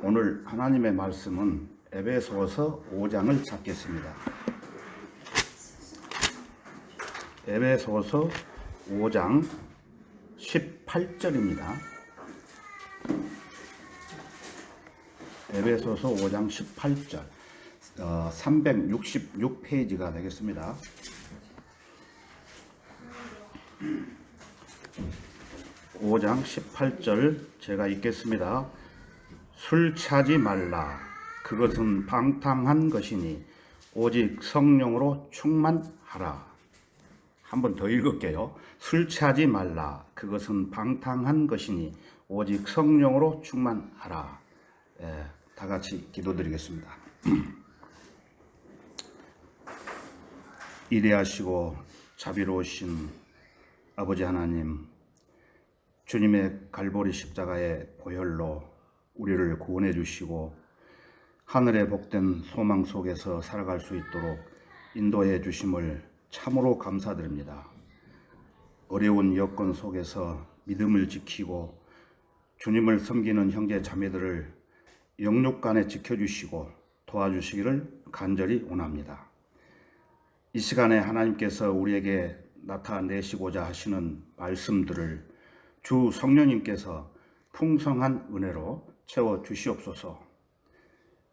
오늘 하나님의 말씀은 에베소서 5장을 찾겠습니다. 에베소서 5장 18절입니다. 에베소서 5장 18절 366페이지가 되겠습니다. (5장 18절) 제가 읽겠습니다. 술 취하지 말라. 그것은 방탕한 것이니 오직 성령으로 충만하라. 한 번 더 읽을게요. 술 취하지 말라. 그것은 방탕한 것이니 오직 성령으로 충만하라. 다 같이 기도드리겠습니다. 이대하시고 자비로우신 아버지 하나님, 주님의 갈보리 십자가의 보혈로 우리를 구원해 주시고 하늘의 복된 소망 속에서 살아갈 수 있도록 인도해 주심을 참으로 감사드립니다. 어려운 여건 속에서 믿음을 지키고 주님을 섬기는 형제 자매들을 영육간에 지켜주시고 도와주시기를 간절히 원합니다. 이 시간에 하나님께서 우리에게 나타내시고자 하시는 말씀들을 주 성령님께서 풍성한 은혜로 채워주시옵소서.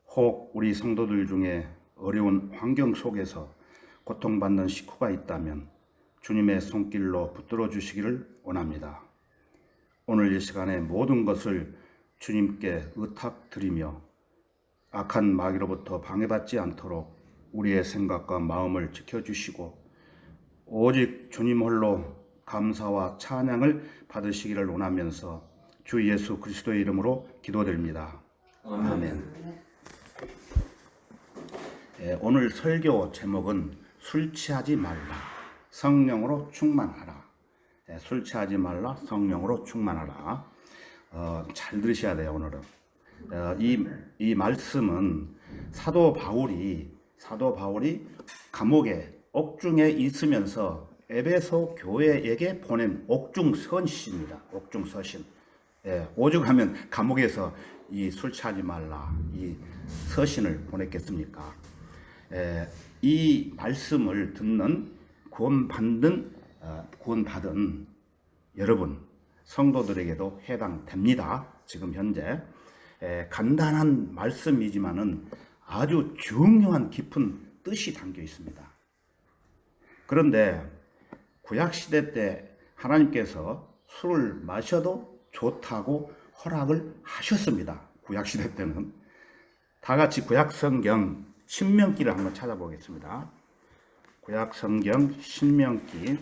혹 우리 성도들 중에 어려운 환경 속에서 고통받는 식구가 있다면 주님의 손길로 붙들어 주시기를 원합니다. 오늘 이 시간에 모든 것을 주님께 의탁드리며 악한 마귀로부터 방해받지 않도록 우리의 생각과 마음을 지켜주시고 오직 주님 홀로 감사와 찬양을 받으시기를 원하면서 주 예수 그리스도의 이름으로 기도드립니다. 아멘. 오늘 설교 제목은 술 취하지 말라, 성령으로 충만하라. 술 취하지 말라, 성령으로 충만하라. 잘 들으셔야 돼요. 오늘은 이 말씀은 사도 바울이 감옥에 옥중에 있으면서 에베소 교회에게 보낸 옥중서신입니다. 옥중서신. 오죽하면 감옥에서 이 술 취하지 말라 이 서신을 보냈겠습니까? 이 말씀을 듣는 구원받은 여러분 성도들에게도 해당됩니다. 지금 현재 간단한 말씀이지만은 아주 중요한 깊은 뜻이 담겨 있습니다. 그런데 구약시대 때 하나님께서 술을 마셔도 좋다고 허락을 하셨습니다. 구약시대 때는. 다 같이 구약성경 신명기를 한번 찾아보겠습니다. 구약성경 신명기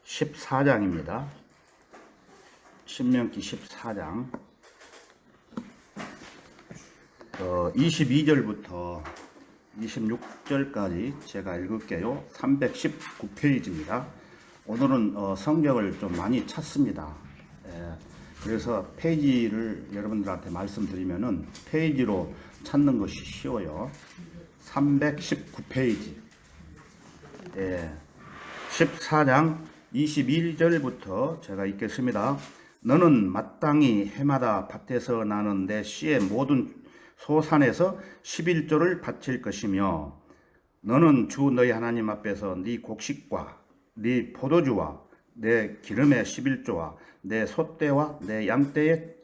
14장입니다. 신명기 14장 22절부터 26절까지 제가 읽을게요. 319페이지입니다. 오늘은 성경을 좀 많이 찾습니다. 그래서 페이지를 여러분들한테 말씀드리면은 페이지로 찾는 것이 쉬워요. 319페이지. 14장 21절부터 제가 읽겠습니다. 너는 마땅히 해마다 밭에서 나는 내 씨의 모든 소산에서 11조를 바칠 것이며 너는 주 너희 하나님 앞에서 네 곡식과 네 포도주와 내 기름의 11조와 내 소떼와 내 양떼의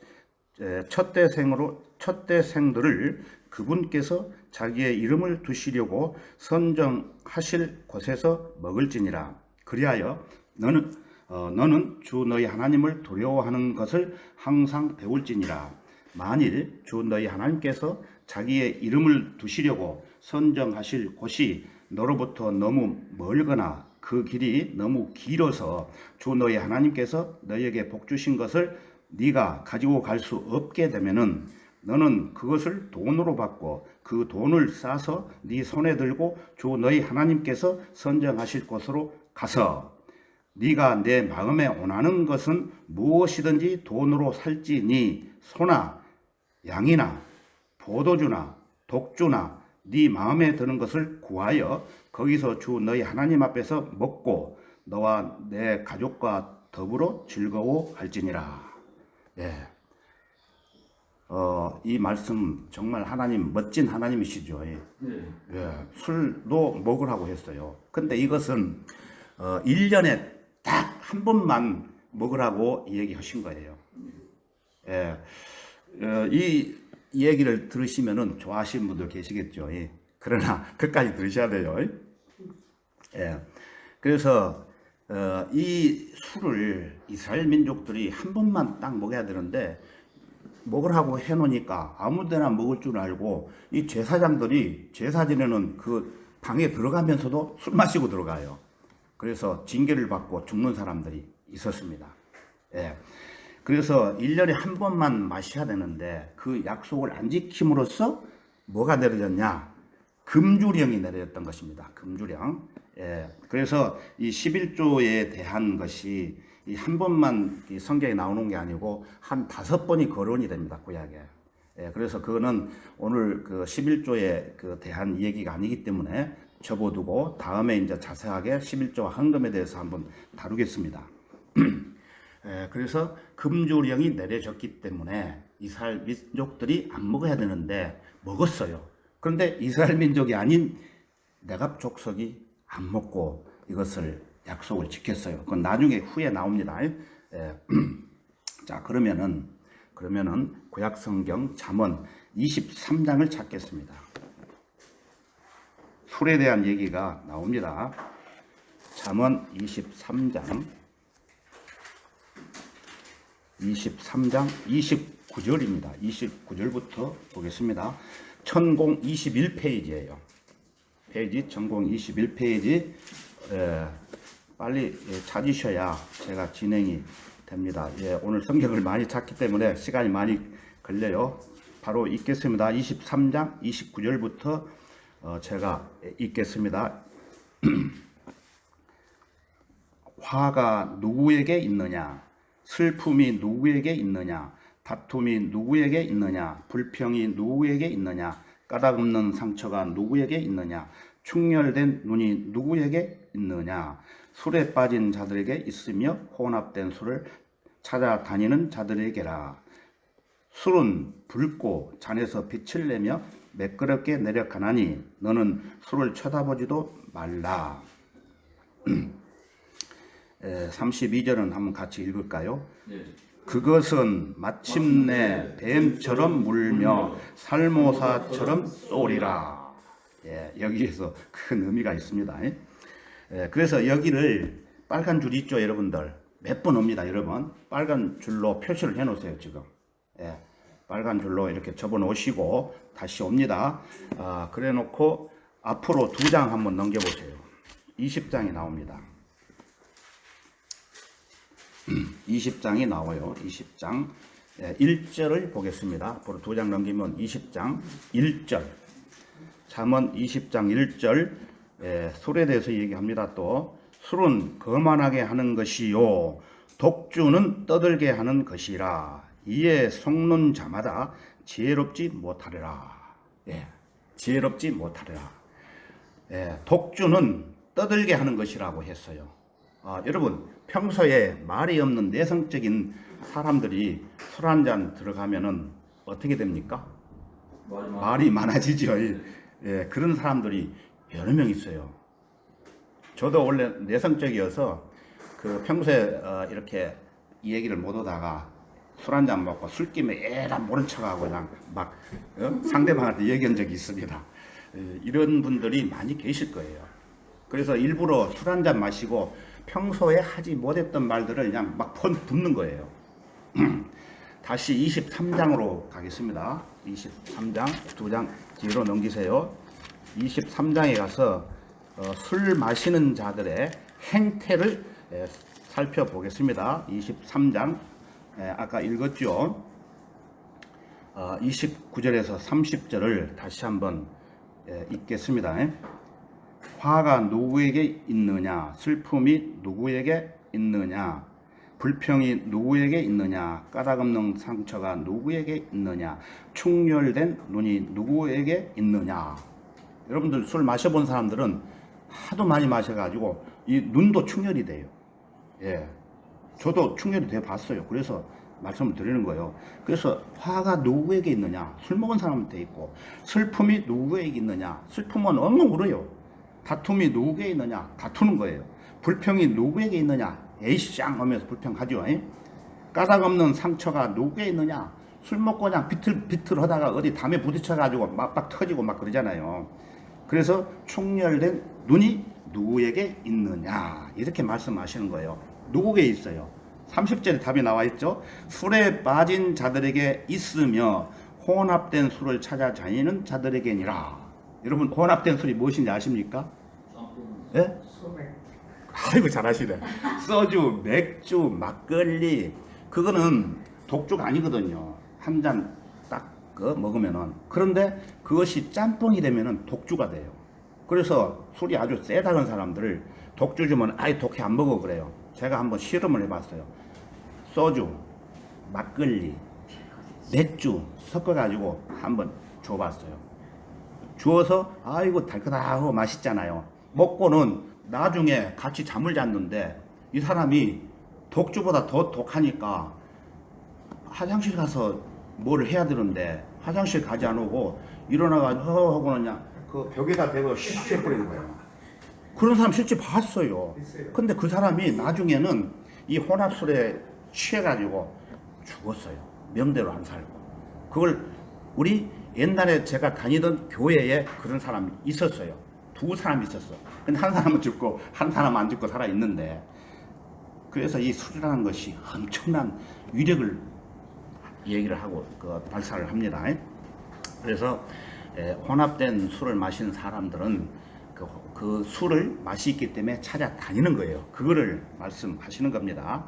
첫대생들을 그분께서 자기의 이름을 두시려고 선정하실 곳에서 먹을지니라. 그리하여 너는 주 너희 하나님을 두려워하는 것을 항상 배울지니라. 만일 주 너희 하나님께서 자기의 이름을 두시려고 선정하실 곳이 너로부터 너무 멀거나 그 길이 너무 길어서 주 너희 하나님께서 너희에게 복 주신 것을 네가 가지고 갈 수 없게 되면은 너는 그것을 돈으로 받고 그 돈을 싸서 네 손에 들고 주 너희 하나님께서 선정하실 곳으로 가서 네가 내 마음에 원하는 것은 무엇이든지 돈으로 살지니 소나 양이나 포도주나 독주나 네 마음에 드는 것을 구하여 거기서 주 너희 하나님 앞에서 먹고 너와 내 가족과 더불어 즐거워할지니라. 예. 이 말씀 정말 하나님 멋진 하나님이시죠. 예. 예. 술도 먹으라고 했어요. 근데 이것은 1년에 딱 한 번만 먹으라고 얘기하신 거예요. 예. 이 얘기를 들으시면은 좋아하시는 분들 계시겠죠. 예. 그러나 끝까지 들으셔야 돼요. 예. 그래서 이 술을 이스라엘 민족들이 한 번만 딱 먹어야 되는데 먹으라고 해놓으니까 아무데나 먹을 줄 알고 이 제사장들이 제사 지내는 그 방에 들어가면서도 술 마시고 들어가요. 그래서 징계를 받고 죽는 사람들이 있었습니다. 예. 그래서 1년에 한 번만 마셔야 되는데 그 약속을 안 지킴으로써 뭐가 내려졌냐? 금주령이 내려졌던 것입니다. 금주령. 예. 그래서 이 11조에 대한 것이 이 한 번만 이 성경에 나오는 게 아니고 한 5번이 거론이 됩니다. 구약에. 예. 그래서 그거는 오늘 그 11조에 그 대한 얘기가 아니기 때문에 접어두고 다음에 이제 자세하게 11조와 헌금에 대해서 한번 다루겠습니다. 예, 그래서 금주령이 내려졌기 때문에 이스라엘 민족들이 안 먹어야 되는데 먹었어요. 그런데 이스라엘 민족이 아닌 내갑 족속이 안 먹고 이것을 약속을 지켰어요. 그건 나중에 후에 나옵니다. 예. 자, 그러면은 구약 성경 잠언 23장을 찾겠습니다. 술에 대한 얘기가 나옵니다. 잠언 23장 29절입니다. 29절부터 보겠습니다. 천공 21페이지예요. 천공 21페이지 빨리 찾으셔야 제가 진행이 됩니다. 예, 오늘 성경을 많이 찾기 때문에 시간이 많이 걸려요. 바로 읽겠습니다. 23장 29절부터 제가 읽겠습니다. 화가 누구에게 있느냐? 슬픔이 누구에게 있느냐? 다툼이 누구에게 있느냐? 불평이 누구에게 있느냐? 까닭없는 상처가 누구에게 있느냐? 충혈된 눈이 누구에게 있느냐? 술에 빠진 자들에게 있으며 혼합된 술을 찾아다니는 자들에게라. 술은 붉고 잔에서 빛을 내며 매끄럽게 내려가나니 너는 술을 쳐다보지도 말라. 32절은 한번 같이 읽을까요? 네. 그것은 마침내 뱀처럼 물며 살모사처럼 쏘리라. 예, 여기에서 큰 의미가 있습니다. 예, 그래서 여기를 빨간 줄 있죠, 여러분들? 몇 번 옵니다, 여러분. 빨간 줄로 표시를 해 놓으세요, 지금. 예, 빨간 줄로 이렇게 접어 놓으시고 다시 옵니다. 그래 놓고 앞으로 2장 한번 넘겨보세요. 20장이 나옵니다. 20장이 나와요. 20장 1절을 보겠습니다. 앞으로 2장 넘기면 20장 1절. 잠언 20장 1절 술에 대해서 얘기합니다. 또 술은 거만하게 하는 것이요 독주는 떠들게 하는 것이라. 이에 속는 자마다 지혜롭지 못하리라. 예, 지혜롭지 못하리라. 예, 독주는 떠들게 하는 것이라고 했어요. 여러분 평소에 말이 없는 내성적인 사람들이 술 한잔 들어가면은 어떻게 됩니까? 말이 많아지죠. 예, 그런 사람들이 여러 명 있어요. 저도 원래 내성적이어서 그 평소에 이렇게 이 얘기를 못 하다가 술 한잔 먹고 술김에 에라 모른 척하고 그냥 막 상대방한테 얘기한 적이 있습니다. 이런 분들이 많이 계실 거예요. 그래서 일부러 술 한잔 마시고 평소에 하지 못했던 말들을 그냥 막 붙는 거예요. 다시 23장으로 가겠습니다. 23장 2장 뒤로 넘기세요. 23장에 가서 술 마시는 자들의 행태를 살펴보겠습니다. 23장 아까 읽었죠. 29절에서 30절을 다시 한번 읽겠습니다. 화가 누구에게 있느냐? 슬픔이 누구에게 있느냐? 불평이 누구에게 있느냐? 까닭없는 상처가 누구에게 있느냐? 충혈된 눈이 누구에게 있느냐? 여러분들 술 마셔본 사람들은 하도 많이 마셔가지고 이 눈도 충혈이 돼요. 예, 저도 충혈이 돼 봤어요. 그래서 말씀을 드리는 거예요. 그래서 화가 누구에게 있느냐? 술 먹은 사람한테 있고, 슬픔이 누구에게 있느냐? 슬픔은 엉엉 울어요. 다툼이 누구에게 있느냐? 다투는 거예요. 불평이 누구에게 있느냐? 에이쌍 하면서 불평하죠. 까닭 없는 상처가 누구에게 있느냐? 술 먹고 그냥 비틀비틀 하다가 어디 담에 부딪혀가지고 막 터지고 막 그러잖아요. 그래서 충혈된 눈이 누구에게 있느냐? 이렇게 말씀하시는 거예요. 누구에게 있어요? 30절에 답이 나와 있죠. 술에 빠진 자들에게 있으며 혼합된 술을 찾아 다니는 자들에게니라. 여러분, 혼합된 술이 무엇인지 아십니까? 예? 아이고 잘하시네. 소주, 맥주, 막걸리, 그거는 독주가 아니거든요. 한 잔 딱 먹으면은. 그런데 그것이 짬뽕이 되면은 독주가 돼요. 그래서 술이 아주 세다는 사람들을 독주 주면 아예 독해 안 먹어 그래요. 제가 한번 실험을 해봤어요. 소주, 막걸리, 맥주 섞어가지고 한번 줘봤어요. 주어서 아이고 달큰하고 맛있잖아요. 먹고는 나중에 같이 잠을 잤는데 이 사람이 독주보다 더 독하니까 화장실 가서 뭘 해야 되는데 화장실 가지 않고 일어나가지고 하고 그냥 그 벽에다 대고 슉 해버리는 거예요. 그런 사람 실제 봤어요. 근데 그 사람이 나중에는 이 혼합술에 취해가지고 죽었어요. 명대로 안 살고. 그걸 우리 옛날에 제가 다니던 교회에 그런 사람이 있었어요. 두 사람이 있었어. 근데 한 사람은 죽고 한 사람은 안 죽고 살아 있는데, 그래서 이 술이라는 것이 엄청난 위력을 얘기를 하고 발사를 합니다. 그래서 혼합된 술을 마시는 사람들은 그 술을 맛있기 때문에 찾아다니는 거예요. 그거를 말씀하시는 겁니다.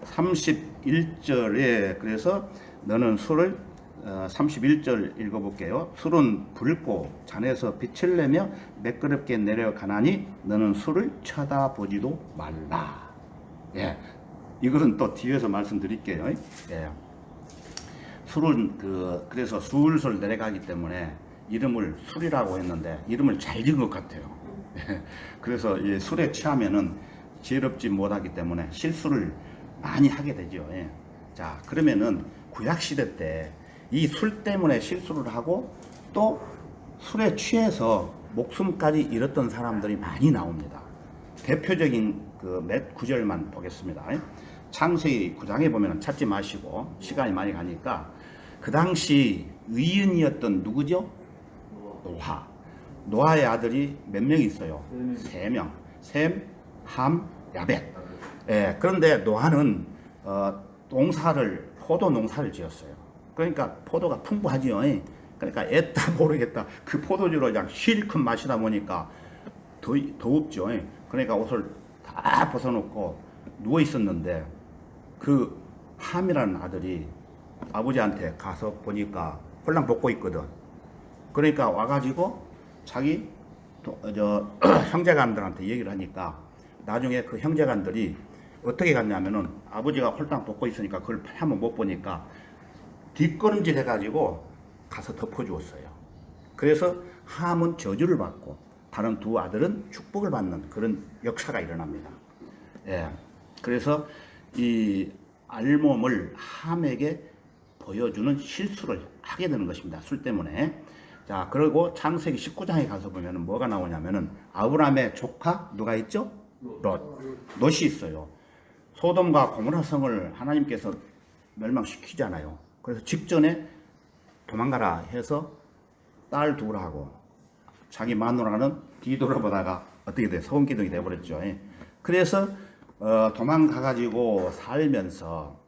31절에 그래서 너는 술을 31절 읽어볼게요. 술은 붉고 잔에서 빛을 내며 매끄럽게 내려가나니 너는 술을 쳐다보지도 말라. 예, 이거는 또 뒤에서 말씀드릴게요. 예. 술은 그래서 술술 내려가기 때문에 이름을 술이라고 했는데 이름을 잘 지은 것 같아요. 그래서 이 술에 취하면은 지혜롭지 못하기 때문에 실수를 많이 하게 되죠. 자, 그러면은 구약 시대 때 이 술 때문에 실수를 하고 또 술에 취해서 목숨까지 잃었던 사람들이 많이 나옵니다. 대표적인 몇 구절만 보겠습니다. 창세기 9장에 보면 찾지 마시고 시간이 많이 가니까 그 당시 의인이었던 누구죠? 노아. 노아의 아들이 몇 명 있어요? 3명. 셈, 함, 야벳. 예, 그런데 노아는 포도 농사를 지었어요. 그러니까 포도가 풍부하지요. 그러니까 애다 모르겠다. 그 포도주를 그냥 실컷 마시다 보니까 더웁죠. 그러니까 옷을 다 벗어놓고 누워 있었는데 그 함이라는 아들이 아버지한테 가서 보니까 홀랑 벗고 있거든. 그러니까 와가지고 자기 형제간들한테 얘기를 하니까 나중에 그 형제간들이 어떻게 갔냐면은 아버지가 홀딱 벗고 있으니까 그걸 한번 못 보니까 뒷걸음질 해가지고 가서 덮어주었어요. 그래서 함은 저주를 받고 다른 두 아들은 축복을 받는 그런 역사가 일어납니다. 예. 그래서 이 알몸을 함에게 보여주는 실수를 하게 되는 것입니다. 술 때문에. 자, 그리고 창세기 19장에 가서 보면 뭐가 나오냐면은 아브라함의 조카 누가 있죠? 롯이 있어요. 소돔과 고모라 성을 하나님께서 멸망시키잖아요. 그래서 직전에 도망가라 해서 딸 둘하고 자기 마누라는 뒤돌아보다가 어떻게 돼? 소금기둥이 돼버렸죠. 그래서 도망가가지고 살면서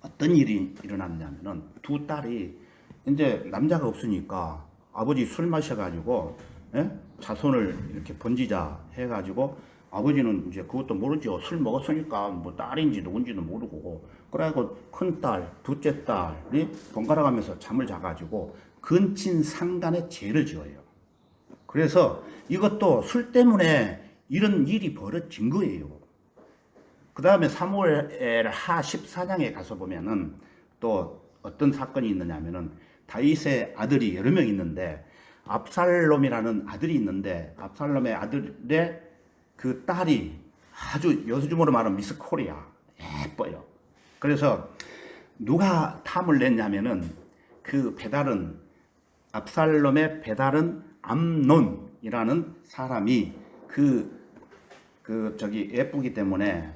어떤 일이 일어났냐면은 두 딸이 이제 남자가 없으니까 아버지 술 마셔가지고 자손을 이렇게 번지자 해가지고 아버지는 이제 그것도 모르죠. 술 먹었으니까 뭐 딸인지 누군지도 모르고 그래가지고 큰딸, 둘째 딸이 번갈아 가면서 잠을 자가지고 근친상간에 죄를 지어요. 그래서 이것도 술 때문에 이런 일이 벌어진 거예요. 그 다음에 사무엘하 14장에 가서 보면은 또 어떤 사건이 있느냐면은 다윗의 아들이 여러 명 있는데 압살롬이라는 아들이 있는데 압살롬의 아들의 그 딸이 아주 요즘으로 말하면 미스 코리아 예뻐요. 그래서 누가 탐을 냈냐면은 그 배달은 압살롬의 배달은 암논이라는 사람이 저기 예쁘기 때문에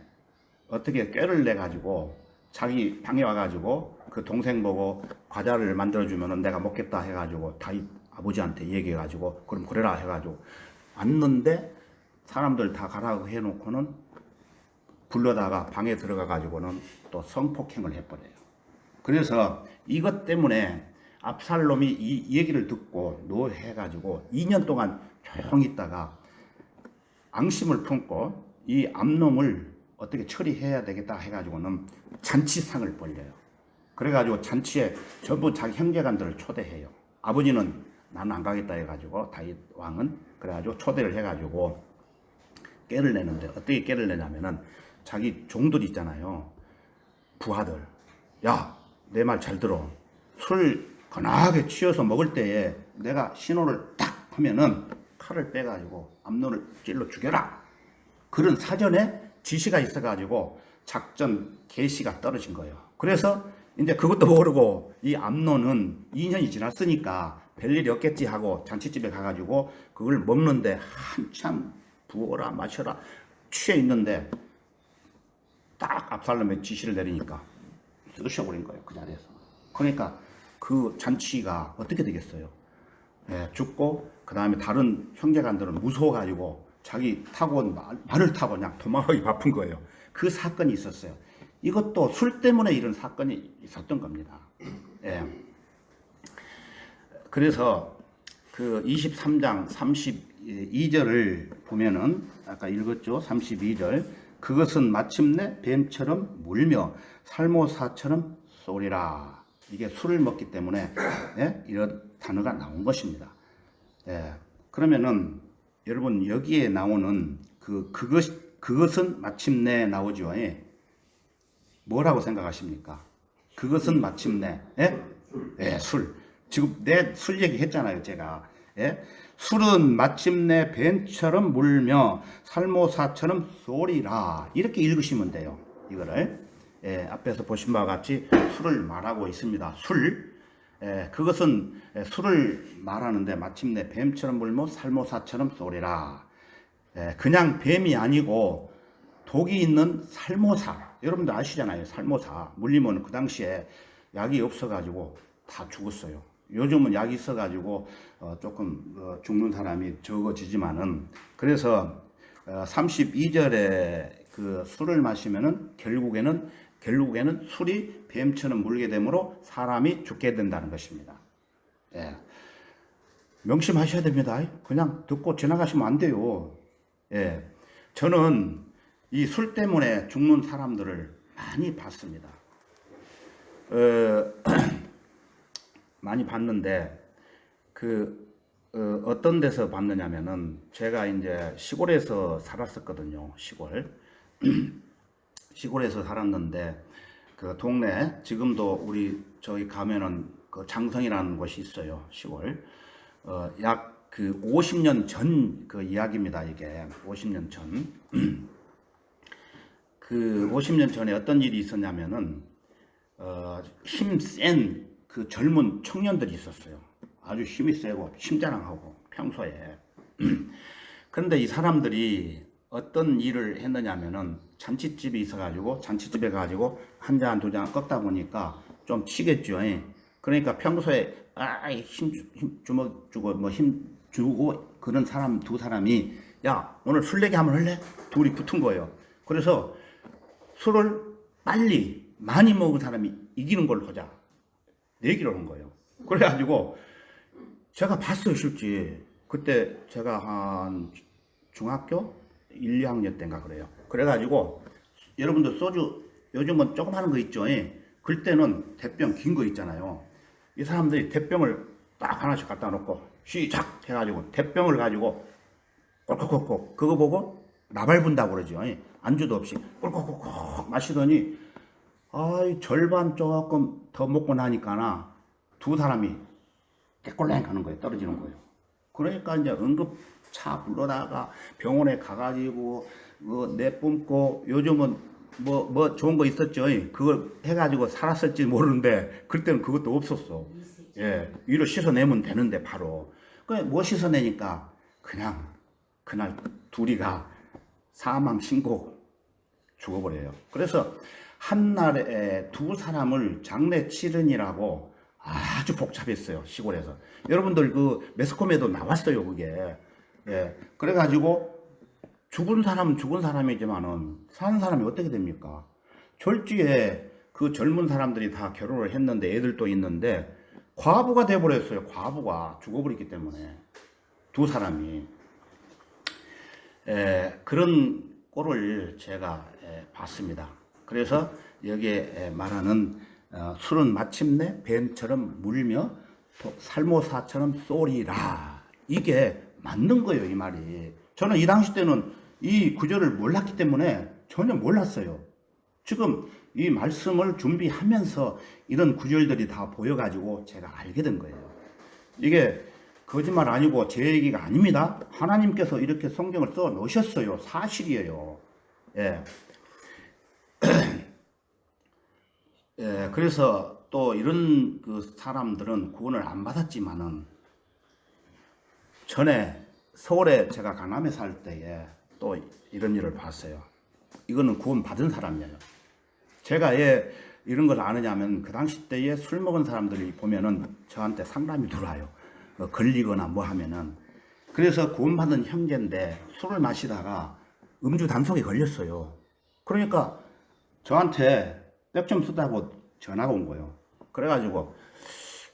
어떻게 꾀를 내 가지고 자기 방에 와 가지고 그 동생 보고 과자를 만들어 주면은 내가 먹겠다 해 가지고 다윗 아버지한테 얘기해 가지고 그럼 그래라 해 가지고 왔는데 사람들 다 가라고 해 놓고는 불러다가 방에 들어가 가지고는 또 성폭행을 해 버려요. 그래서 이것 때문에 압살롬이 이 얘기를 듣고 노해 가지고 2년 동안 조용히 있다가 앙심을 품고 이 암놈을 어떻게 처리해야 되겠다 해가지고는 잔치상을 벌려요. 그래가지고 잔치에 전부 자기 형제간들을 초대해요. 아버지는 나는 안 가겠다 해가지고 다윗 왕은 그래가지고 초대를 해가지고 깨를 내는데 어떻게 깨를 내냐면은 자기 종들 있잖아요. 부하들. 야, 내 말 잘 들어. 술 거나하게 취해서 먹을 때에 내가 신호를 딱 하면은 칼을 빼가지고 암논을 찔러 죽여라. 그런 사전에 지시가 있어가지고 작전 개시가 떨어진 거예요. 그래서 이제 그것도 모르고 이 암논은 2년이 지났으니까 별일이 없겠지 하고 잔치집에 가가지고 그걸 먹는데 한참 부어라 마셔라 취해 있는데 딱 압살롬의 지시를 내리니까 쑤셔버린 거예요. 그 자리에서. 그러니까 그 잔치가 어떻게 되겠어요? 예, 죽고 그 다음에 다른 형제간들은 무서워가지고 자기 타고 온 말을 타고 그냥 도망가기 바쁜 거예요. 그 사건이 있었어요. 이것도 술 때문에 이런 사건이 있었던 겁니다. 예. 그래서 그 23장 32절을 보면은 아까 읽었죠. 32절. 그것은 마침내 뱀처럼 물며 살모사처럼 쏘리라. 이게 술을 먹기 때문에 예? 이런 단어가 나온 것입니다. 예. 그러면은 여러분 여기에 나오는 그것은 마침내 나오죠. 예. 뭐라고 생각하십니까? 그것은 마침내 예? 예, 술. 지금 내 술 얘기했잖아요, 제가. 예? 술은 마침내 뱀처럼 물며 살모사처럼 쏘리라. 이렇게 읽으시면 돼요. 이거를. 예, 앞에서 보신 바와 같이 술을 말하고 있습니다. 술. 예, 그것은 술을 말하는데 마침내 뱀처럼 물며 살모사처럼 쏘리라. 예, 그냥 뱀이 아니고 독이 있는 살모사. 여러분들 아시잖아요. 살모사. 물리면 그 당시에 약이 없어가지고 다 죽었어요. 요즘은 약이 있어가지고 조금 죽는 사람이 적어지지만은 그래서 32절에 그 술을 마시면은 결국에는 술이 뱀처럼 물게 되므로 사람이 죽게 된다는 것입니다. 예. 명심하셔야 됩니다. 그냥 듣고 지나가시면 안 돼요. 예. 저는 이 술 때문에 죽는 사람들을 많이 봤습니다. 많이 봤는데 어떤 데서 봤느냐면은 제가 이제 시골에서 살았었거든요. 시골에서 살았는데 그 동네 지금도 저희 가면은 그 장성이라는 곳이 있어요. 시골. 약 그 50년 전 그 이야기입니다. 이게 50년 전. 그 50년 전에 어떤 일이 있었냐면은 힘센 그 젊은 청년들이 있었어요. 아주 힘이 세고 힘자랑하고 평소에. 그런데 이 사람들이 어떤 일을 했느냐면은 잔치집이 있어가지고 잔치집에 가지고 한 잔 두 잔 꺾다 보니까 좀 치겠죠. 그러니까 평소에 힘 주먹 주고 뭐 힘 주고 그런 사람 두 사람이 야 오늘 술 내기 한번 할래? 둘이 붙은 거예요. 그래서 술을 빨리 많이 먹은 사람이 이기는 걸로 하자. 내기로 한 거예요. 그래가지고 제가 봤어요, 실제. 그때 제가 한 중학교 1, 2학년 때인가 그래요. 그래가지고 여러분들 소주 요즘은 조금 하는 거 있죠. 그때는 대병 긴 거 있잖아요. 이 사람들이 대병을 딱 하나씩 갖다 놓고 시작 해가지고 대병을 가지고 꼴꺽꼴꺽 그거 보고 나발 분다고 그러죠. 안주도 없이 꼴꺽꼴꺽 마시더니 절반 조금 더 먹고 나니까나 두 사람이 깨꼴랭 가는 거예요. 떨어지는 거예요. 그러니까 이제 응급차 불러다가 병원에 가가지고 내뿜고 요즘은 뭐 좋은 거 있었죠. 그걸 해가지고 살았을지 모르는데 그때는 그것도 없었어. 예, 위로 씻어내면 되는데 바로. 뭐 씻어내니까 그냥 그날 둘이가 사망 신고 죽어버려요. 그래서 한날에 두 사람을 장례 치르니라고 아주 복잡했어요. 시골에서. 여러분들 그 매스컴에도 나왔어요. 그게. 예, 그래가지고 죽은 사람은 죽은 사람이지만은 사는 사람이 어떻게 됩니까? 졸지에 그 젊은 사람들이 다 결혼을 했는데 애들도 있는데 과부가 돼버렸어요. 과부가 죽어버렸기 때문에 두 사람이. 그런 꼴을 제가 봤습니다. 그래서 여기에 말하는 술은 마침내 뱀처럼 물며 살모사처럼 쏘리라. 이게 맞는 거예요, 이 말이. 저는 이 당시 때는 이 구절을 몰랐기 때문에 전혀 몰랐어요. 지금 이 말씀을 준비하면서 이런 구절들이 다 보여가지고 제가 알게 된 거예요. 이게 거짓말 아니고 제 얘기가 아닙니다. 하나님께서 이렇게 성경을 써 놓으셨어요. 사실이에요. 예. 예, 그래서 또 이런 그 사람들은 구원을 안 받았지만은 전에 서울에 제가 강남에 살 때에 또 이런 일을 봤어요. 이거는 구원 받은 사람이에요. 제가 왜 이런 걸 아느냐면 그 당시 때에 술 먹은 사람들이 보면은 저한테 상담이 들어와요. 걸리거나 뭐 하면은. 그래서 구원받은 형제인데 술을 마시다가 음주 단속에 걸렸어요. 그러니까 저한테 백 좀 쓰다고 전화가 온 거예요. 그래가지고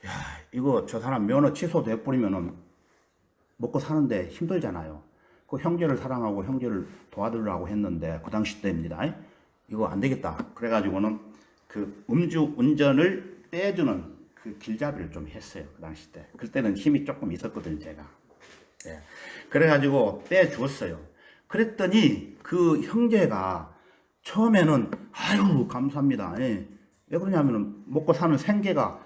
야, 이거 저 사람 면허 취소돼 버리면은 먹고 사는데 힘들잖아요. 그 형제를 사랑하고 형제를 도와주려고 했는데 그 당시 때입니다. 이거 안 되겠다. 그래가지고는 그 음주 운전을 빼주는 그 길잡이를 좀 했어요. 그 당시 때. 그때는 힘이 조금 있었거든요, 제가. 예. 그래가지고 빼주었어요. 그랬더니 그 형제가 처음에는 아유 감사합니다. 예. 왜 그러냐면은 먹고 사는 생계가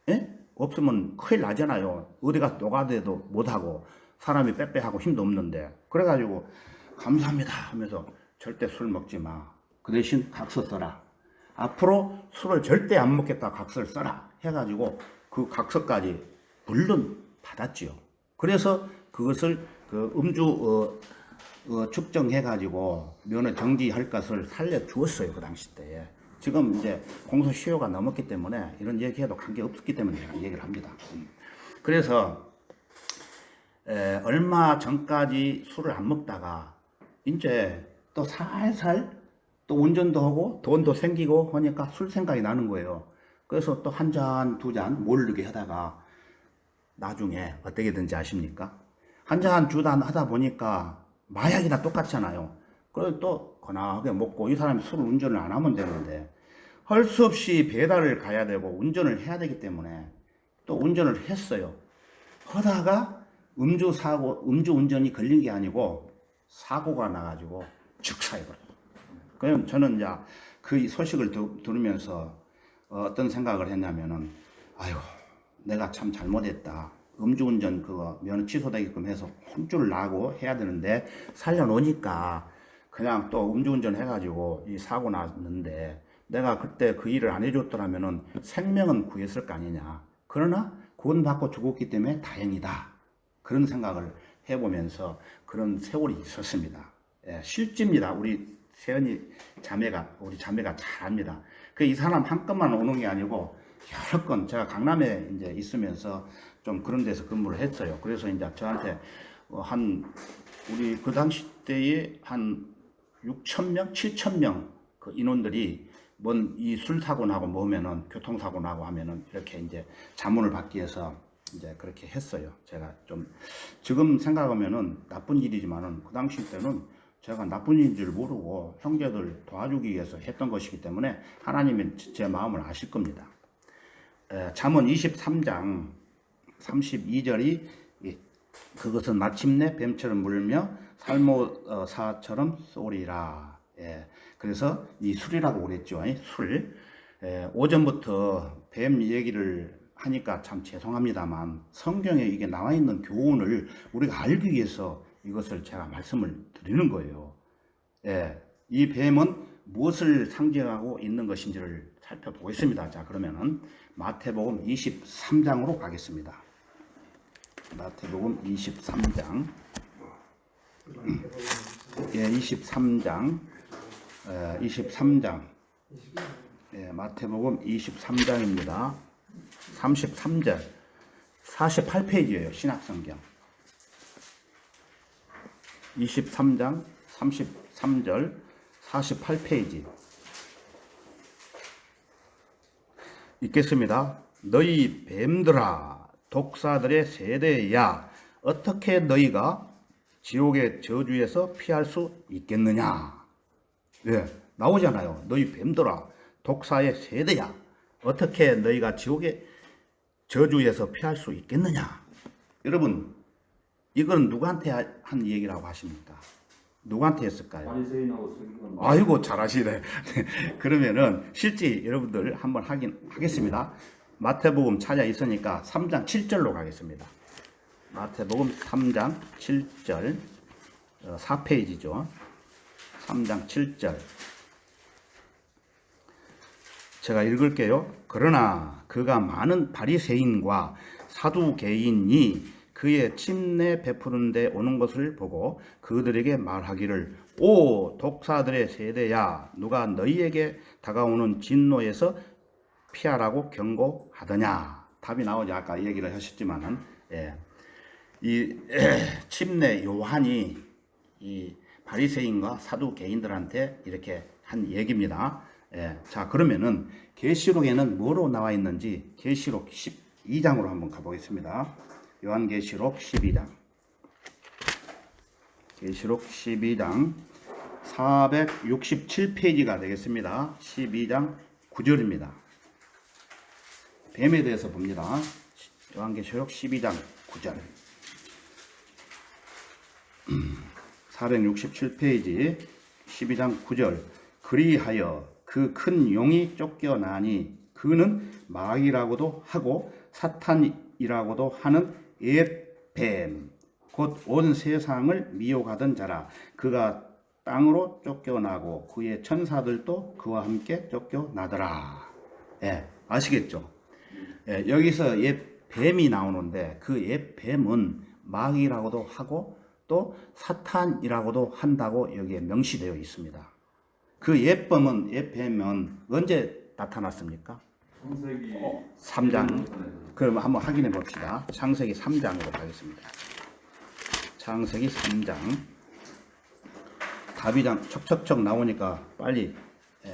예? 없으면 큰일 나잖아요. 어디 가서 노가다도 못하고 사람이 빼빼하고 힘도 없는데. 그래가지고 감사합니다 하면서 절대 술 먹지 마. 그 대신 각서 써라. 앞으로 술을 절대 안 먹겠다 각서를 써라 해가지고 그 각서까지 물론 받았지요. 그래서 그것을 그 음주 측정해가지고 면허 정지할 것을 살려주었어요. 그 당시 때에. 지금 이제 공소시효가 넘었기 때문에 이런 얘기해도 관계없기 때문에 제가 얘기를 합니다. 그래서 얼마 전까지 술을 안 먹다가 이제 또 살살 또 운전도 하고 돈도 생기고 하니까 술 생각이 나는 거예요. 그래서 또 한 잔, 두 잔 모르게 하다가 나중에 어떻게 된지 아십니까? 한 잔, 두 잔 하다 보니까 마약이나 똑같잖아요. 그래서 또 건하게 먹고 이 사람이 술을 운전을 안 하면 되는데 할 수 없이 배달을 가야 되고 운전을 해야 되기 때문에 또 운전을 했어요. 하다가 음주 운전이 걸린 게 아니고 사고가 나가지고 즉사해버렸어요. 그럼 저는 이제 그 소식을 들으면서 어떤 생각을 했냐면은 아유 내가 참 잘못했다. 음주운전 그거 면허 취소되게끔 해서 혼쭐을 나고 해야 되는데 살려놓으니까 그냥 또 음주운전 해가지고 이 사고 났는데 내가 그때 그 일을 안 해줬더라면은 생명은 구했을 거 아니냐. 그러나 구원받고 죽었기 때문에 다행이다. 그런 생각을 해보면서 그런 세월이 있었습니다. 예, 실제입니다. 우리 세연이 우리 자매가 잘 압니다. 그 이 사람 한 건만 오는 게 아니고 여러 건 제가 강남에 이제 있으면서 좀 그런 데서 근무를 했어요. 그래서 이제 저한테 우리 그 당시 때에 한 6,000명, 7,000명 그 인원들이 이 술 사고 나고 뭐면은 교통사고 나고 하면은 이렇게 이제 자문을 받기 위해서 이제 그렇게 했어요. 제가 좀 지금 생각하면은 나쁜 일이지만은 그 당시 때는 제가 나쁜 일인 줄 모르고 형제들 도와주기 위해서 했던 것이기 때문에 하나님은 제 마음을 아실 겁니다. 잠언 23장 32절이 그것은 마침내 뱀처럼 물며 살모사처럼 쏘리라. 그래서 이 술이라고 그랬죠. 술. 오전부터 뱀 얘기를 하니까 참 죄송합니다만 성경에 이게 나와 있는 교훈을 우리가 알기 위해서 이것을 제가 말씀을 드리는 거예요. 이 뱀은 무엇을 상징하고 있는 것인지를 살펴보겠습니다. 자, 그러면은 마태복음 23장으로 가겠습니다. 마태복음 23장. 예, 23장. 23장. 예, 마태복음 23장입니다. 33절. 48페이지예요. 신약성경. 23장 33절 48페이지 읽겠습니다. 너희 뱀들아 독사들의 세대야 어떻게 너희가 지옥의 저주에서 피할 수 있겠느냐. 네, 나오잖아요. 너희 뱀들아 독사의 세대야 어떻게 너희가 지옥의 저주에서 피할 수 있겠느냐. 여러분 이건 누구한테 한 얘기라고 하십니까? 누구한테 했을까요? 아이고 잘하시네. 그러면은 실제 여러분들 한번 하겠습니다. 마태복음 찾아 있으니까 3장 7절로 가겠습니다. 마태복음 3장 7절 4페이지죠. 3장 7절 제가 읽을게요. 그러나 그가 많은 바리새인과 사두개인이 그의 침례 베푸는 데 오는 것을 보고 그들에게 말하기를 오 독사들의 세대야 누가 너희에게 다가오는 진노에서 피하라고 경고하더냐. 답이 나오지 아까 얘기를 하셨지만은 침례 요한이 이 바리새인과 사두개인들한테 이렇게 한 얘기입니다. 자 그러면은 계시록에는 뭐로 나와 있는지 계시록 12장으로 한번 가보겠습니다. 요한계시록 12장 계시록 12장 467페이지가 되겠습니다. 12장 9절입니다. 뱀에 대해서 봅니다. 요한계시록 12장 9절 467페이지 12장 9절 그리하여 그 큰 용이 쫓겨나니 그는 마귀라고도 하고 사탄이라고도 하는 옛뱀 곧 온 세상을 미혹하던 자라. 그가 땅으로 쫓겨나고 그의 천사들도 그와 함께 쫓겨나더라. 아시겠죠? 여기서 옛뱀이 나오는데 그 옛뱀은 마귀라고도 하고 또 사탄이라고도 한다고 여기에 명시되어 있습니다. 그 옛뱀은 언제 나타났습니까? 창세기 3장. 그럼 한번 확인해 봅시다. 창세기 3장으로 가겠습니다. 창세기 3장. 답이 척척척 나오니까 빨리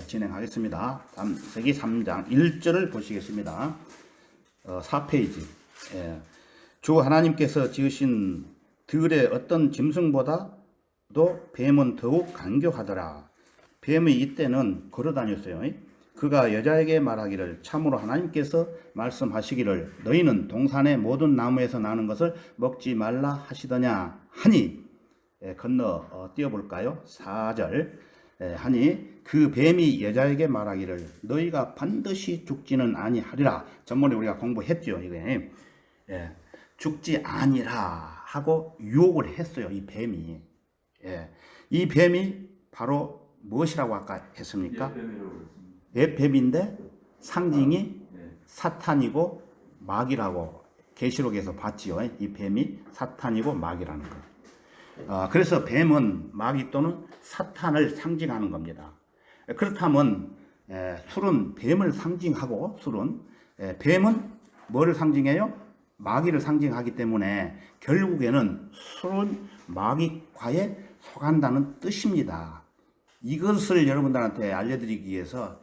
진행하겠습니다. 창세기 3장 1절을 보시겠습니다. 4페이지. 주 하나님께서 지으신 들의 어떤 짐승보다도 뱀은 더욱 간교하더라. 뱀이 이때는 걸어다녔어요. 그가 여자에게 말하기를 참으로 하나님께서 말씀하시기를 너희는 동산의 모든 나무에서 나는 것을 먹지 말라 하시더냐 하니 건너 띄워볼까요? 4절 하니 그 뱀이 여자에게 말하기를 너희가 반드시 죽지는 아니하리라. 전번에 우리가 공부했죠. 이게 죽지 아니라 하고 유혹을 했어요. 이 뱀이. 이 뱀이 바로 무엇이라고 아까 했습니까? 옛뱀인데 상징이 사탄이고 마귀라고 계시록에서 봤지요. 이 뱀이 사탄이고 마귀라는 거. 그래서 뱀은 마귀 또는 사탄을 상징하는 겁니다. 그렇다면 술은 뱀을 상징하고 뱀은 뭐를 상징해요? 마귀를 상징하기 때문에 결국에는 술은 마귀과에 속한다는 뜻입니다. 이것을 여러분들한테 알려드리기 위해서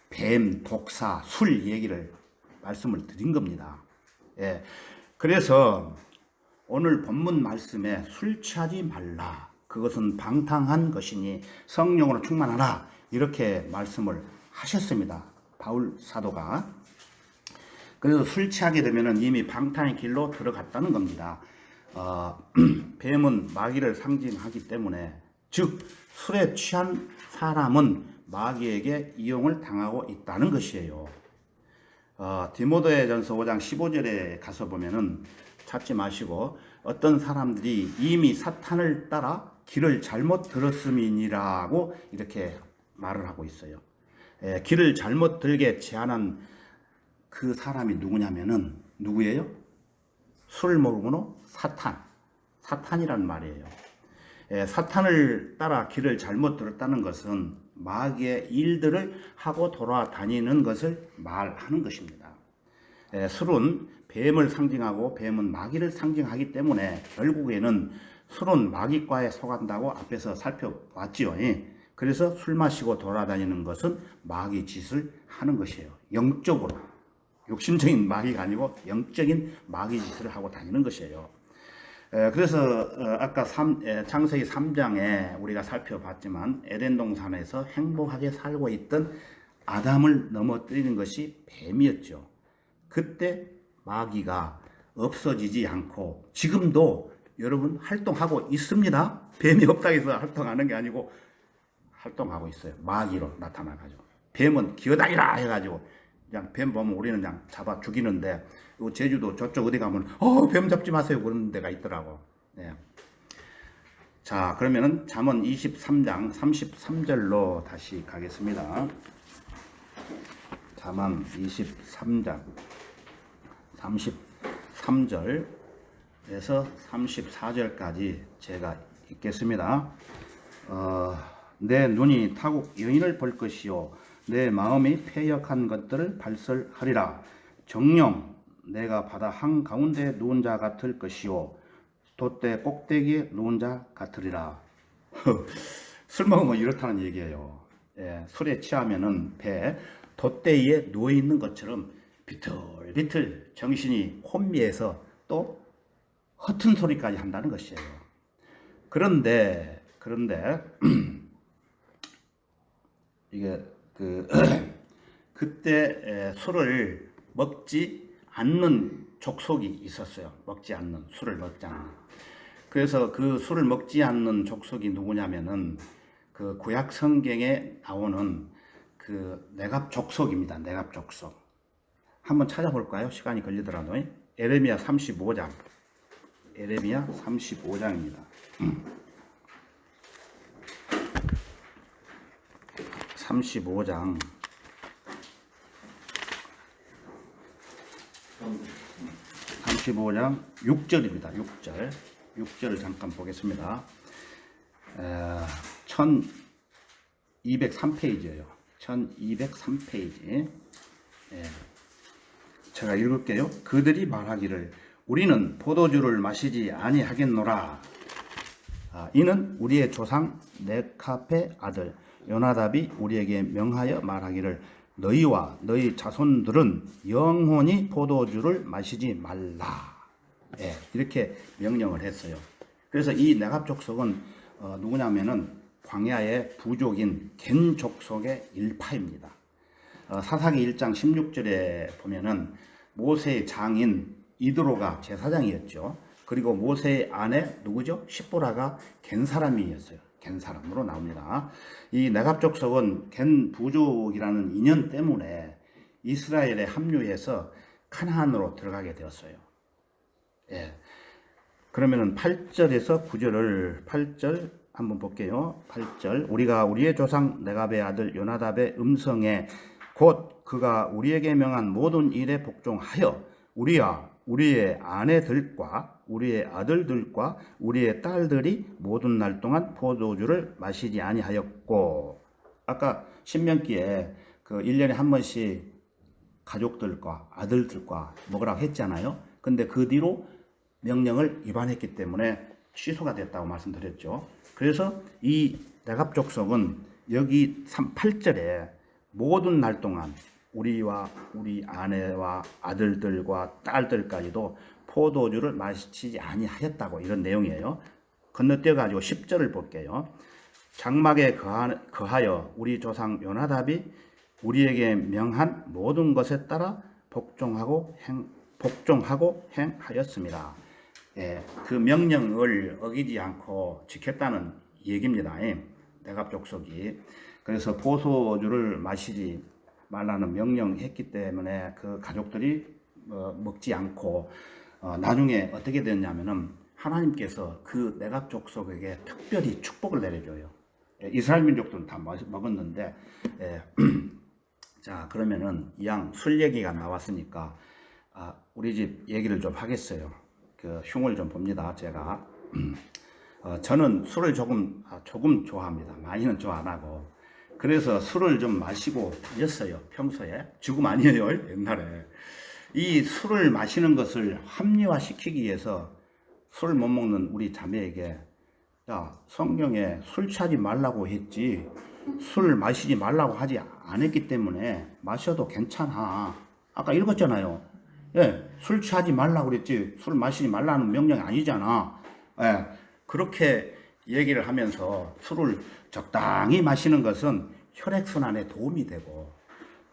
뱀, 독사, 술 얘기를 말씀을 드린 겁니다. 그래서 오늘 본문 말씀에 술 취하지 말라. 그것은 방탕한 것이니 성령으로 충만하라. 이렇게 말씀을 하셨습니다. 바울 사도가. 그래서 술 취하게 되면 이미 방탕의 길로 들어갔다는 겁니다. 뱀은 마귀를 상징하기 때문에 즉 술에 취한 사람은 마귀에게 이용을 당하고 있다는 것이에요. 디모데전서 5장 15절에 가서 보면은 찾지 마시고 어떤 사람들이 이미 사탄을 따라 길을 잘못 들었음이니라고 이렇게 말을 하고 있어요. 길을 잘못 들게 제안한 그 사람이 누구냐면은 누구예요? 술을 먹으므로 사탄이란 말이에요. 사탄을 따라 길을 잘못 들었다는 것은 마귀의 일들을 하고 돌아다니는 것을 말하는 것입니다. 술은 뱀을 상징하고 뱀은 마귀를 상징하기 때문에 결국에는 술은 마귀과에 속한다고 앞에서 살펴봤지요. 그래서 술 마시고 돌아다니는 것은 마귀 짓을 하는 것이에요. 영적으로. 욕심적인 마귀가 아니고 영적인 마귀 짓을 하고 다니는 것이에요. 그래서 아까 창세기 3장에 우리가 살펴봤지만 에덴 동산에서 행복하게 살고 있던 아담을 넘어뜨리는 것이 뱀이었죠. 그때 마귀가 없어지지 않고 지금도 여러분 활동하고 있습니다. 뱀이 없다고 해서 활동하는 게 아니고 활동하고 있어요. 마귀로 나타나가지고. 뱀은 기어다니라 해가지고 그냥 뱀 보면 우리는 그냥 잡아 죽이는데 제주도 저쪽 어디 가면 뱀 잡지 마세요 그런 데가 있더라고. 네. 자, 그러면은 잠언 23장 33절로 다시 가겠습니다. 잠언 23장 33절에서 34절까지 제가 읽겠습니다. 내 눈이 타국 여인을 볼 것이요 내 마음이 패역한 것들을 발설하리라. 정령 내가 바다 한가운데 누운 자 같을 것이요 돛대 꼭대기에 누운 자 같으리라. 술 먹으면 이렇다는 얘기예요. 술에 취하면은 배 돛대에 누워 있는 것처럼 비틀비틀 정신이 혼미해서 또 허튼 소리까지 한다는 것이에요. 그런데 이게 그때 술을 먹지 않는 족속이 있었어요. 술을 먹지 않는. 그래서 그 술을 먹지 않는 족속이 누구냐면은 그 구약 성경에 나오는 그 내갑 족속입니다. 내갑 족속. 한번 찾아볼까요? 시간이 걸리더라도. 에레미야 35장. 에레미야 35장입니다. 35장 6절입니다. 6절 잠깐 보겠습니다. 1203페이지예요. 1203페이지. 제가 읽을게요. 그들이 말하기를 우리는 포도주를 마시지 아니하겠노라. 이는 우리의 조상 레캅의 아들 요나답이 우리에게 명하여 말하기를 너희와 너희 자손들은 영원히 포도주를 마시지 말라. 이렇게 명령을 했어요. 그래서 이 네갑 족속은 누구냐면은 광야의 부족인 겐 족속의 일파입니다. 사사기 1장 16절에 보면은 모세의 장인 이드로가 제사장이었죠. 그리고 모세의 아내 누구죠? 십보라가 겐 사람이었어요. 겐 사람으로 나옵니다. 이 네갑 족속은 겐 부족이라는 인연 때문에 이스라엘에 합류해서 카나안으로 들어가게 되었어요. 그러면은 8절에서 9절을 8절 한번 볼게요. 8절 우리가 우리의 조상 네갑의 아들 요나답의 음성에 곧 그가 우리에게 명한 모든 일에 복종하여 우리와 우리의 아내들과 우리의 아들들과 우리의 딸들이 모든 날 동안 포도주를 마시지 아니하였고, 아까 신명기에 그 1년에 한 번씩 가족들과 아들들과 먹으라고 했잖아요. 근데 그 뒤로 명령을 위반했기 때문에 취소가 됐다고 말씀드렸죠. 그래서 이 네갑 족속은 여기 8절에 모든 날 동안 우리와 우리 아내와 아들들과 딸들까지도 포도주를 마시지 아니하였다고, 이런 내용이에요. 건너뛰어 가지고 10절을 볼게요. 장막에 거하여 우리 조상 요나답이 우리에게 명한 모든 것에 따라 복종하고 행하였습니다. 그 명령을 어기지 않고 지켰다는 얘기입니다. 네갑 족속이. 그래서 포도주를 마시지 말라는 명령했기 때문에 그 가족들이 먹지 않고 나중에 어떻게 됐냐면은 하나님께서 그 네갑 족속에게 특별히 축복을 내려줘요. 이스라엘 민족들은 다 먹었는데, 예. 자, 그러면은 이왕 술 얘기가 나왔으니까 우리 집 얘기를 좀 하겠어요. 그 흉을 좀 봅니다. 제가 저는 술을 조금 좋아합니다. 많이는 좋아 안 하고. 그래서 술을 좀 마시고 다녔어요. 평소에. 지금 아니에요. 옛날에. 이 술을 마시는 것을 합리화시키기 위해서 술 못 먹는 우리 자매에게, 야, 성경에 술 취하지 말라고 했지 술 마시지 말라고 하지 않았기 때문에 마셔도 괜찮아. 아까 읽었잖아요. 예, 술 취하지 말라고 그랬지 술 마시지 말라는 명령이 아니잖아. 예, 그렇게 얘기를 하면서 술을 적당히 마시는 것은 혈액순환에 도움이 되고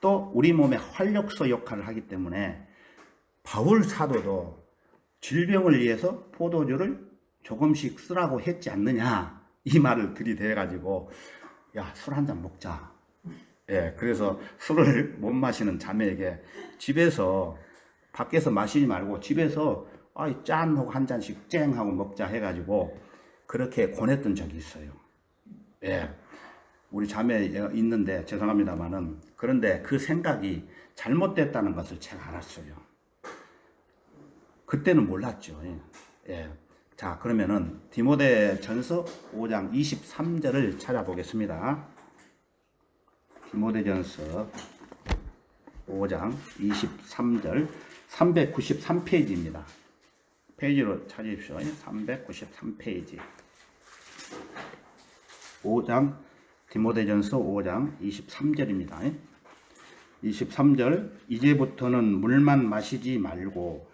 또 우리 몸의 활력소 역할을 하기 때문에 바울 사도도 질병을 위해서 포도주를 조금씩 쓰라고 했지 않느냐, 이 말을 들이대 가지고 야, 술 한 잔 먹자. 예, 그래서 술을 못 마시는 자매에게 집에서, 밖에서 마시지 말고 집에서 짠 하고 한 잔씩 쨍 하고 먹자 해가지고 그렇게 권했던 적이 있어요. 예, 우리 자매 있는데 죄송합니다만은, 그런데 그 생각이 잘못됐다는 것을 제가 알았어요. 그때는 몰랐죠. 예. 자, 그러면은 디모데전서 5장 23절을 찾아보겠습니다. 디모데전서 5장 23절 393페이지입니다. 페이지로 찾으십시오. 393페이지. 5장 디모데전서 5장 23절입니다. 23절 이제부터는 물만 마시지 말고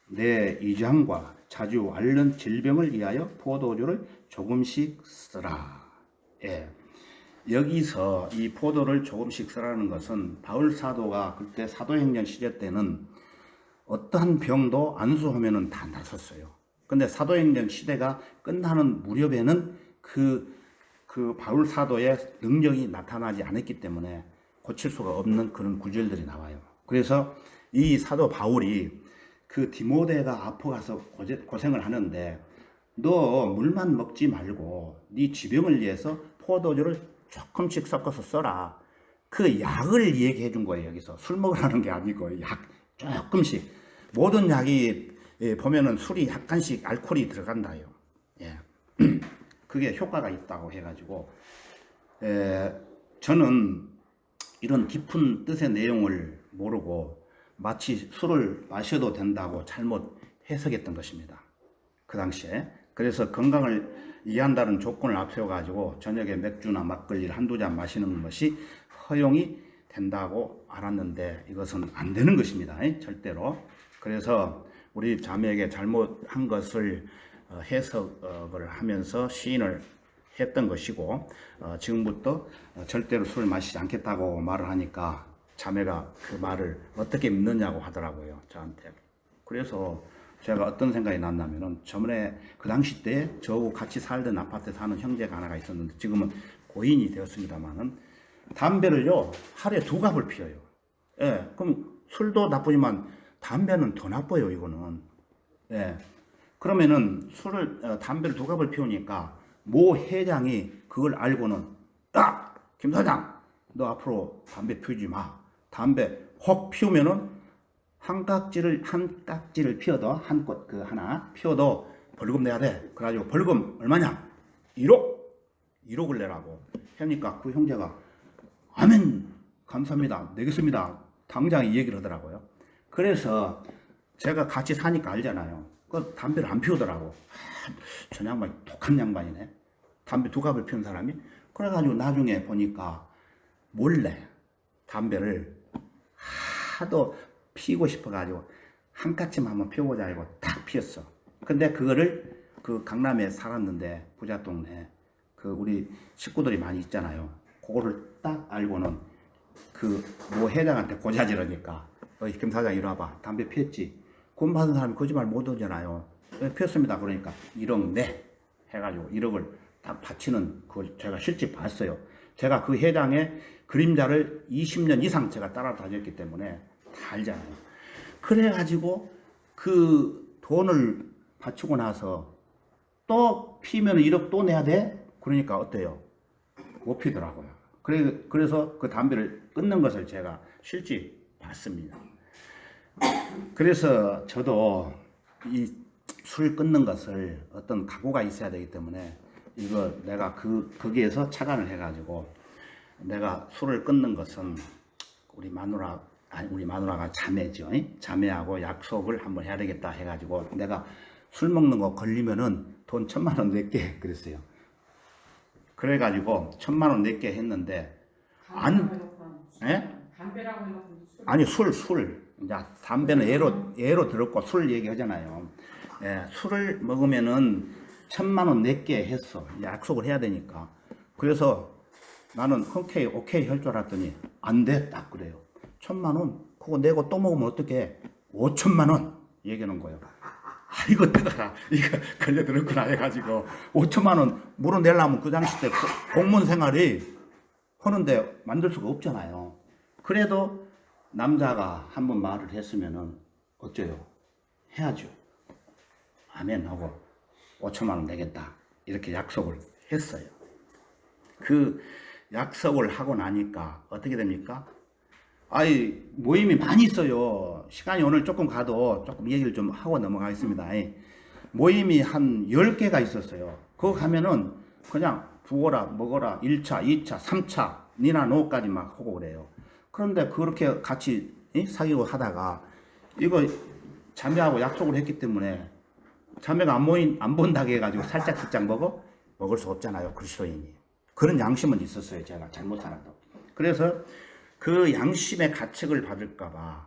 내 위장과 자주 앓는 질병을 위하여 포도주를 조금씩 쓰라. 예. 여기서 이 포도를 조금씩 쓰라는 것은 바울 사도가 그때 사도행전 시절 때는 어떠한 병도 안수하면은 다 나섰어요. 근데 사도행전 시대가 끝나는 무렵에는 그 바울 사도의 능력이 나타나지 않았기 때문에 고칠 수가 없는 그런 구절들이 나와요. 그래서 이 사도 바울이 그 디모데가 아파가서 고생을 하는데 너 물만 먹지 말고 네 지병을 위해서 포도주를 조금씩 섞어서 써라. 그 약을 얘기해 준 거예요. 여기서 술 먹으라는 게 아니고 약 조금씩. 모든 약이 보면은 술이 약간씩 알코올이 들어간다요. 예. 그게 효과가 있다고 해가지고 저는 이런 깊은 뜻의 내용을 모르고 마치 술을 마셔도 된다고 잘못 해석했던 것입니다. 그 당시에. 그래서 건강을 이해한다는 조건을 앞세워가지고 저녁에 맥주나 막걸리를 한두 잔 마시는 것이 허용이 된다고 알았는데 이것은 안 되는 것입니다. 절대로. 그래서 우리 자매에게 잘못한 것을 해석을 하면서 시인을 했던 것이고 지금부터 절대로 술을 마시지 않겠다고 말을 하니까 자매가 그 말을 어떻게 믿느냐고 하더라고요, 저한테. 그래서 제가 어떤 생각이 났냐면은 저번에 그 당시 때 저하고 같이 살던 아파트에 사는 형제가 하나가 있었는데 지금은 고인이 되었습니다만은 담배를요 하루에 2갑을 피워요. 예, 그럼 술도 나쁘지만 담배는 더 나빠요, 이거는. 예, 그러면은 담배를 2갑을 피우니까 모 회장이 그걸 알고는 김 사장, 너 앞으로 담배 피우지 마. 담배 혹 피우면은 한 깍지를 피워도 한 꽃 하나 피워도 벌금 내야 돼. 그래가지고 벌금 얼마냐? 1억을 내라고 하니까 그 형제가 아멘 감사합니다 내겠습니다. 당장 이 얘기를 하더라고요. 그래서 제가 같이 사니까 알잖아요. 그 담배를 안 피우더라고. 저 양반이 독한 양반이네. 담배 2갑을 피운 사람이. 그래가지고 나중에 보니까 몰래 담배를 하도 피우고 싶어가지고 한 깍지만 한번 피워보자 하고 탁 피웠어. 근데 그거를 그 강남에 살았는데 부자 동네 그 우리 식구들이 많이 있잖아요. 그거를 딱 알고는 그 모 회장한테 고자지르니까 김 사장 이리 와봐. 담배 피웠지? 돈 받은 사람이 거짓말 못 하잖아요. 피웠습니다. 그러니까 1억 내 해가지고 1억을 딱 바치는 그걸 제가 실제 봤어요. 제가 그 회장의 그림자를 20년 이상 제가 따라다녔기 때문에 다 알잖아요. 그래가지고 그 돈을 바치고 나서 또 피면 1억 또 내야 돼? 그러니까 어때요? 못 피더라고요. 그래서 그 담배를 끊는 것을 제가 실제 봤습니다. 그래서 저도 이 술 끊는 것을 어떤 각오가 있어야 되기 때문에 이거 내가 거기에서 착안을 해가지고 내가 술을 끊는 것은 우리 마누라가 자매죠. 자매하고 약속을 한번 해야 되겠다 해가지고 내가 술 먹는 거 걸리면은 돈 1,000만 원 낼게 그랬어요. 그래가지고 1,000만 원 낼게 했는데 담배라고 해놓고 아니 술. 이제 담배는 예로 들었고 술 얘기하잖아요. 예, 술을 먹으면은 1,000만 원 낼게 했어. 약속을 해야 되니까. 그래서 나는 흔쾌히 오케이 할 줄 알았더니 안 돼 딱 그래요. 1,000만 원 그거 내고 또 먹으면 어떡해? 5,000만 원 얘기하는 거예요. 아이고 뜨거라 이거 걸려들었구나 해가지고 5,000만 원 물어내려면 그 당시 때 공무원 생활이 하는데 만들 수가 없잖아요. 그래도 남자가 한번 말을 했으면은 어째요? 해야죠. 아멘 하고 5,000만 원 내겠다 이렇게 약속을 했어요. 그 약속을 하고 나니까 어떻게 됩니까? 아이 모임이 많이 있어요. 시간이 오늘 조금 가도 조금 얘기를 좀 하고 넘어가겠습니다. 모임이 한 10개가 있었어요. 그거 가면은 그냥 부어라 먹어라 1차 2차 3차 니나 노까지 막 하고 그래요. 그런데 그렇게 같이 사귀고 하다가 이거 자매하고 약속을 했기 때문에 자매가 안 본다고 해가지고 살짝 먹을 수 없잖아요. 그리스도인이. 그런 양심은 있었어요. 제가 잘못 살아도. 그래서 그 양심의 가책을 받을까봐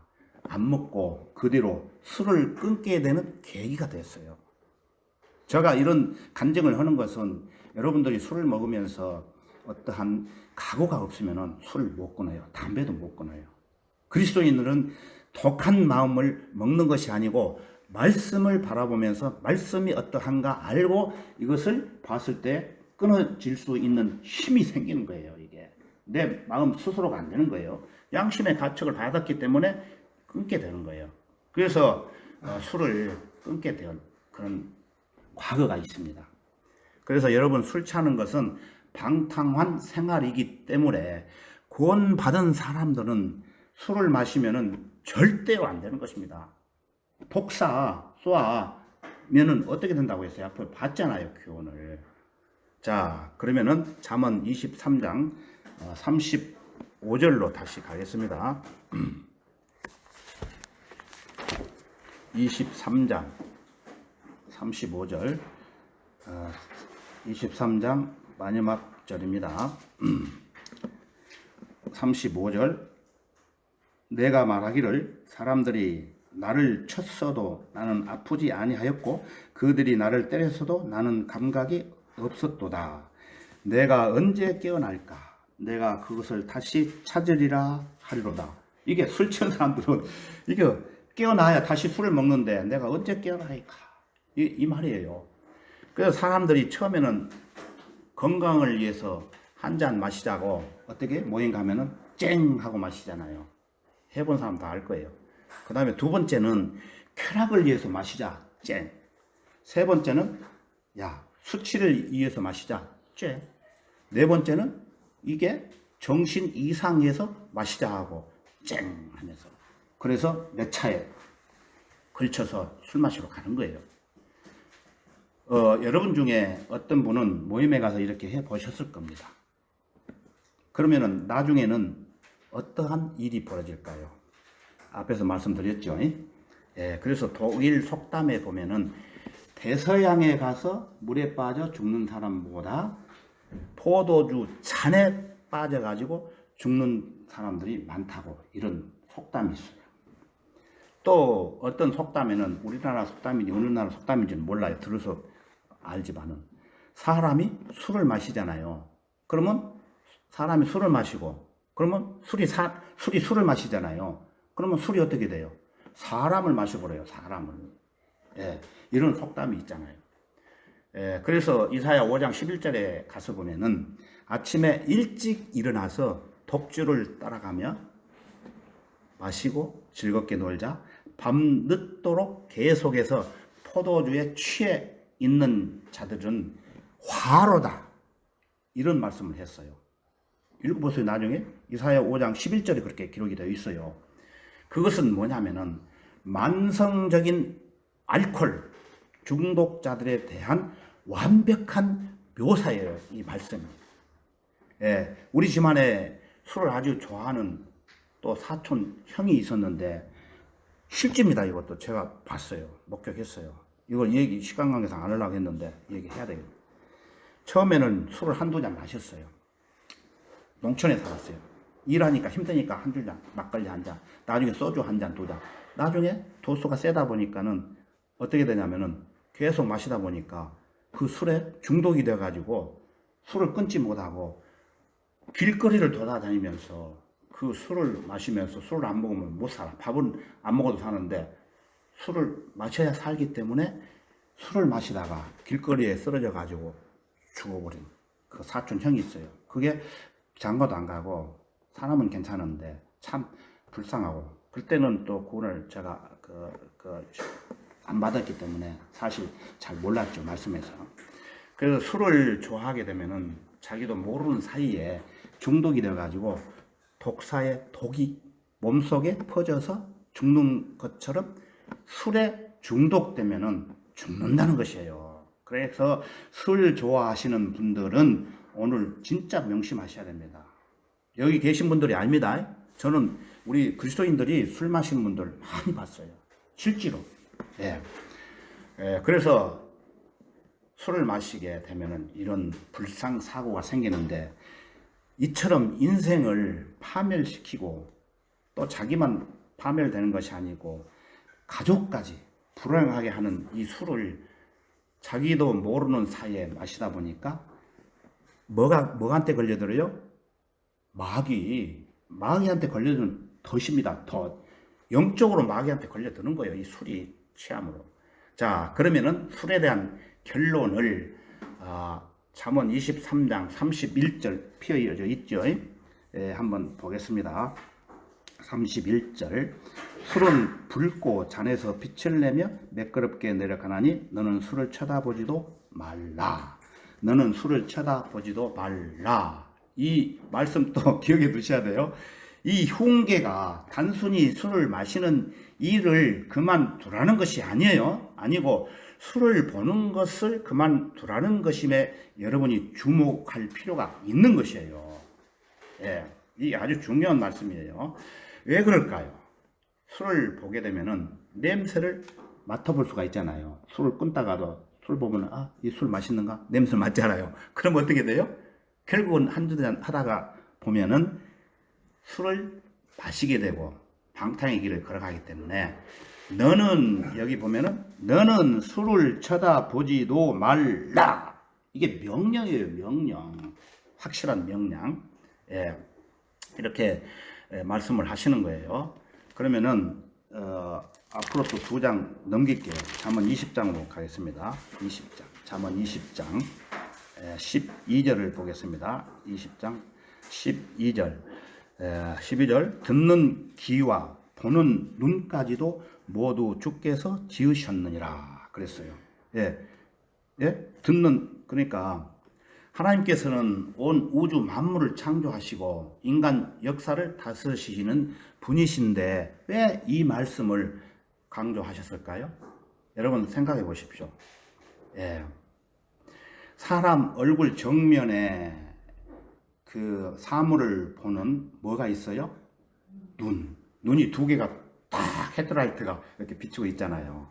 안 먹고 그 뒤로 술을 끊게 되는 계기가 됐어요. 제가 이런 간증을 하는 것은 여러분들이 술을 먹으면서 어떠한 각오가 없으면 술을 못 끊어요. 담배도 못 끊어요. 그리스도인들은 독한 마음을 먹는 것이 아니고 말씀을 바라보면서 말씀이 어떠한가 알고 이것을 봤을 때 끊어질 수 있는 힘이 생기는 거예요. 이게 내 마음 스스로가 안 되는 거예요. 양심의 가책을 받았기 때문에 끊게 되는 거예요. 그래서 술을 끊게 된 그런 과거가 있습니다. 그래서 여러분 술 취하는 것은 방탕한 생활이기 때문에 구원받은 사람들은 술을 마시면은 절대로 안 되는 것입니다. 독사 쏘아면은 어떻게 된다고 했어요? 앞으로 봤잖아요, 교훈을. 자, 그러면은 잠언 23장 35절로 다시 가겠습니다. 23장 35절 23장 마지막 절입니다. 35절 내가 말하기를 사람들이 나를 쳤어도 나는 아프지 아니하였고 그들이 나를 때렸어도 나는 감각이 없었도다. 내가 언제 깨어날까? 내가 그것을 다시 찾으리라 하리로다. 이게 술 취한 사람들은 이게 깨어나야 다시 술을 먹는데 내가 언제 깨어날까? 이 말이에요. 그래서 사람들이 처음에는 건강을 위해서 한 잔 마시자고 어떻게 모임 가면은 쨍 하고 마시잖아요. 해본 사람 다 알 거예요. 그 다음에 두 번째는 쾌락을 위해서 마시자 쨍. 세 번째는 야 수치를 위해서 마시자 쨍. 네 번째는 이게 정신 이상해서 마시자 하고 쨍 하면서 그래서 내 차에 걸쳐서 술 마시러 가는 거예요. 여러분 중에 어떤 분은 모임에 가서 이렇게 해 보셨을 겁니다. 그러면은 나중에는 어떠한 일이 벌어질까요? 앞에서 말씀드렸죠. 예, 그래서 독일 속담에 보면은 대서양에 가서 물에 빠져 죽는 사람보다 포도주 잔에 빠져가지고 죽는 사람들이 많다고 이런 속담이 있어요. 또 어떤 속담에는 우리나라 속담인지 어느 나라 속담인지는 몰라요. 들어서 알지만은 사람이 술을 마시잖아요. 그러면 사람이 술을 마시고 그러면 술이 술을 마시잖아요. 그러면 술이 어떻게 돼요? 사람을 마셔버려요. 사람을. 예, 이런 속담이 있잖아요. 예, 그래서 이사야 5장 11절에 가서 보면은 아침에 일찍 일어나서 독주를 따라가며 마시고 즐겁게 놀자. 밤 늦도록 계속해서 포도주에 취해 있는 자들은 화로다. 이런 말씀을 했어요. 읽어보세요. 나중에 이사야 5장 11절에 그렇게 기록이 되어 있어요. 그것은 뭐냐면은 만성적인 알코올 중독자들에 대한 완벽한 묘사예요. 이 말씀이. 예, 우리 집안에 술을 아주 좋아하는 또 사촌 형이 있었는데 실제입니다. 이것도 제가 봤어요. 목격했어요. 이걸 얘기 시간 관계상 안 하려고 했는데 얘기해야 되겠네요. 처음에는 술을 한두 잔 마셨어요. 농촌에 살았어요. 일하니까 힘드니까 한두 잔, 막걸리 한 잔, 나중에 소주 한 잔, 두 잔. 나중에 도수가 세다 보니까는 어떻게 되냐면은 계속 마시다 보니까 그 술에 중독이 돼가지고 술을 끊지 못하고 길거리를 돌아다니면서 그 술을 마시면서 술을 안 먹으면 못 살아. 밥은 안 먹어도 사는데 술을 마셔야 살기 때문에 술을 마시다가 길거리에 쓰러져 가지고 죽어버린 그 사촌 형이 있어요. 그게 장가도 안 가고 사람은 괜찮은데 참 불쌍하고 그때는 또 구원을 제가 안 받았기 때문에 사실 잘 몰랐죠. 말씀에서. 그래서 술을 좋아하게 되면은 자기도 모르는 사이에 중독이 돼가지고 독사의 독이 몸속에 퍼져서 죽는 것처럼 술에 중독되면은 죽는다는 것이에요. 그래서 술 좋아하시는 분들은 오늘 진짜 명심하셔야 됩니다. 여기 계신 분들이 압니다. 저는 우리 그리스도인들이 술 마시는 분들 많이 봤어요. 실제로. 예. 그래서 술을 마시게 되면은 이런 불상사고가 생기는데 이처럼 인생을 파멸시키고 또 자기만 파멸되는 것이 아니고 가족까지 불행하게 하는 이 술을 자기도 모르는 사이에 마시다 보니까 뭐한테 걸려들어요? 마귀한테 걸려드는 덫입니다. 덫. 영적으로 마귀한테 걸려드는 거예요. 이 술이 취함으로. 자, 그러면은 술에 대한 결론을 잠언 23장 31절 피어이어져 있죠. 한번 보겠습니다. 31절 술은 붉고 잔에서 빛을 내며 매끄럽게 내려가나니 너는 술을 쳐다보지도 말라. 너는 술을 쳐다보지도 말라. 이 말씀 또 기억해 두셔야 돼요. 이 흉계가 단순히 술을 마시는 일을 그만두라는 것이 아니에요. 아니고 술을 보는 것을 그만두라는 것임에 여러분이 주목할 필요가 있는 것이에요. 예, 이게 아주 중요한 말씀이에요. 왜 그럴까요? 술을 보게 되면은 냄새를 맡아볼 수가 있잖아요. 술을 끊다가도 술 보면 이 술 맛있는가? 냄새 맡잖아요. 그럼 어떻게 돼요? 결국은 한두 잔 하다가 보면은 술을 마시게 되고 방탕의 길을 걸어가기 때문에 너는 여기 보면은 너는 술을 쳐다보지도 말라. 이게 명령이에요. 명령. 확실한 명령. 예, 이렇게 말씀을 하시는 거예요. 그러면은 앞으로 또 두 장 넘길게요. 잠언 20장으로 가겠습니다. 20장. 잠언 20장 12절을 보겠습니다. 20장 12절. 12절 듣는 귀와 보는 눈까지도 모두 주께서 지으셨느니라 그랬어요. 예, 그러니까 하나님께서는 온 우주 만물을 창조하시고 인간 역사를 다스리시는 분이신데 왜 이 말씀을 강조하셨을까요? 여러분 생각해 보십시오. 예, 사람 얼굴 정면에 그 사물을 보는 뭐가 있어요? 눈이 두 개가 딱 헤드라이트가 이렇게 비추고 있잖아요.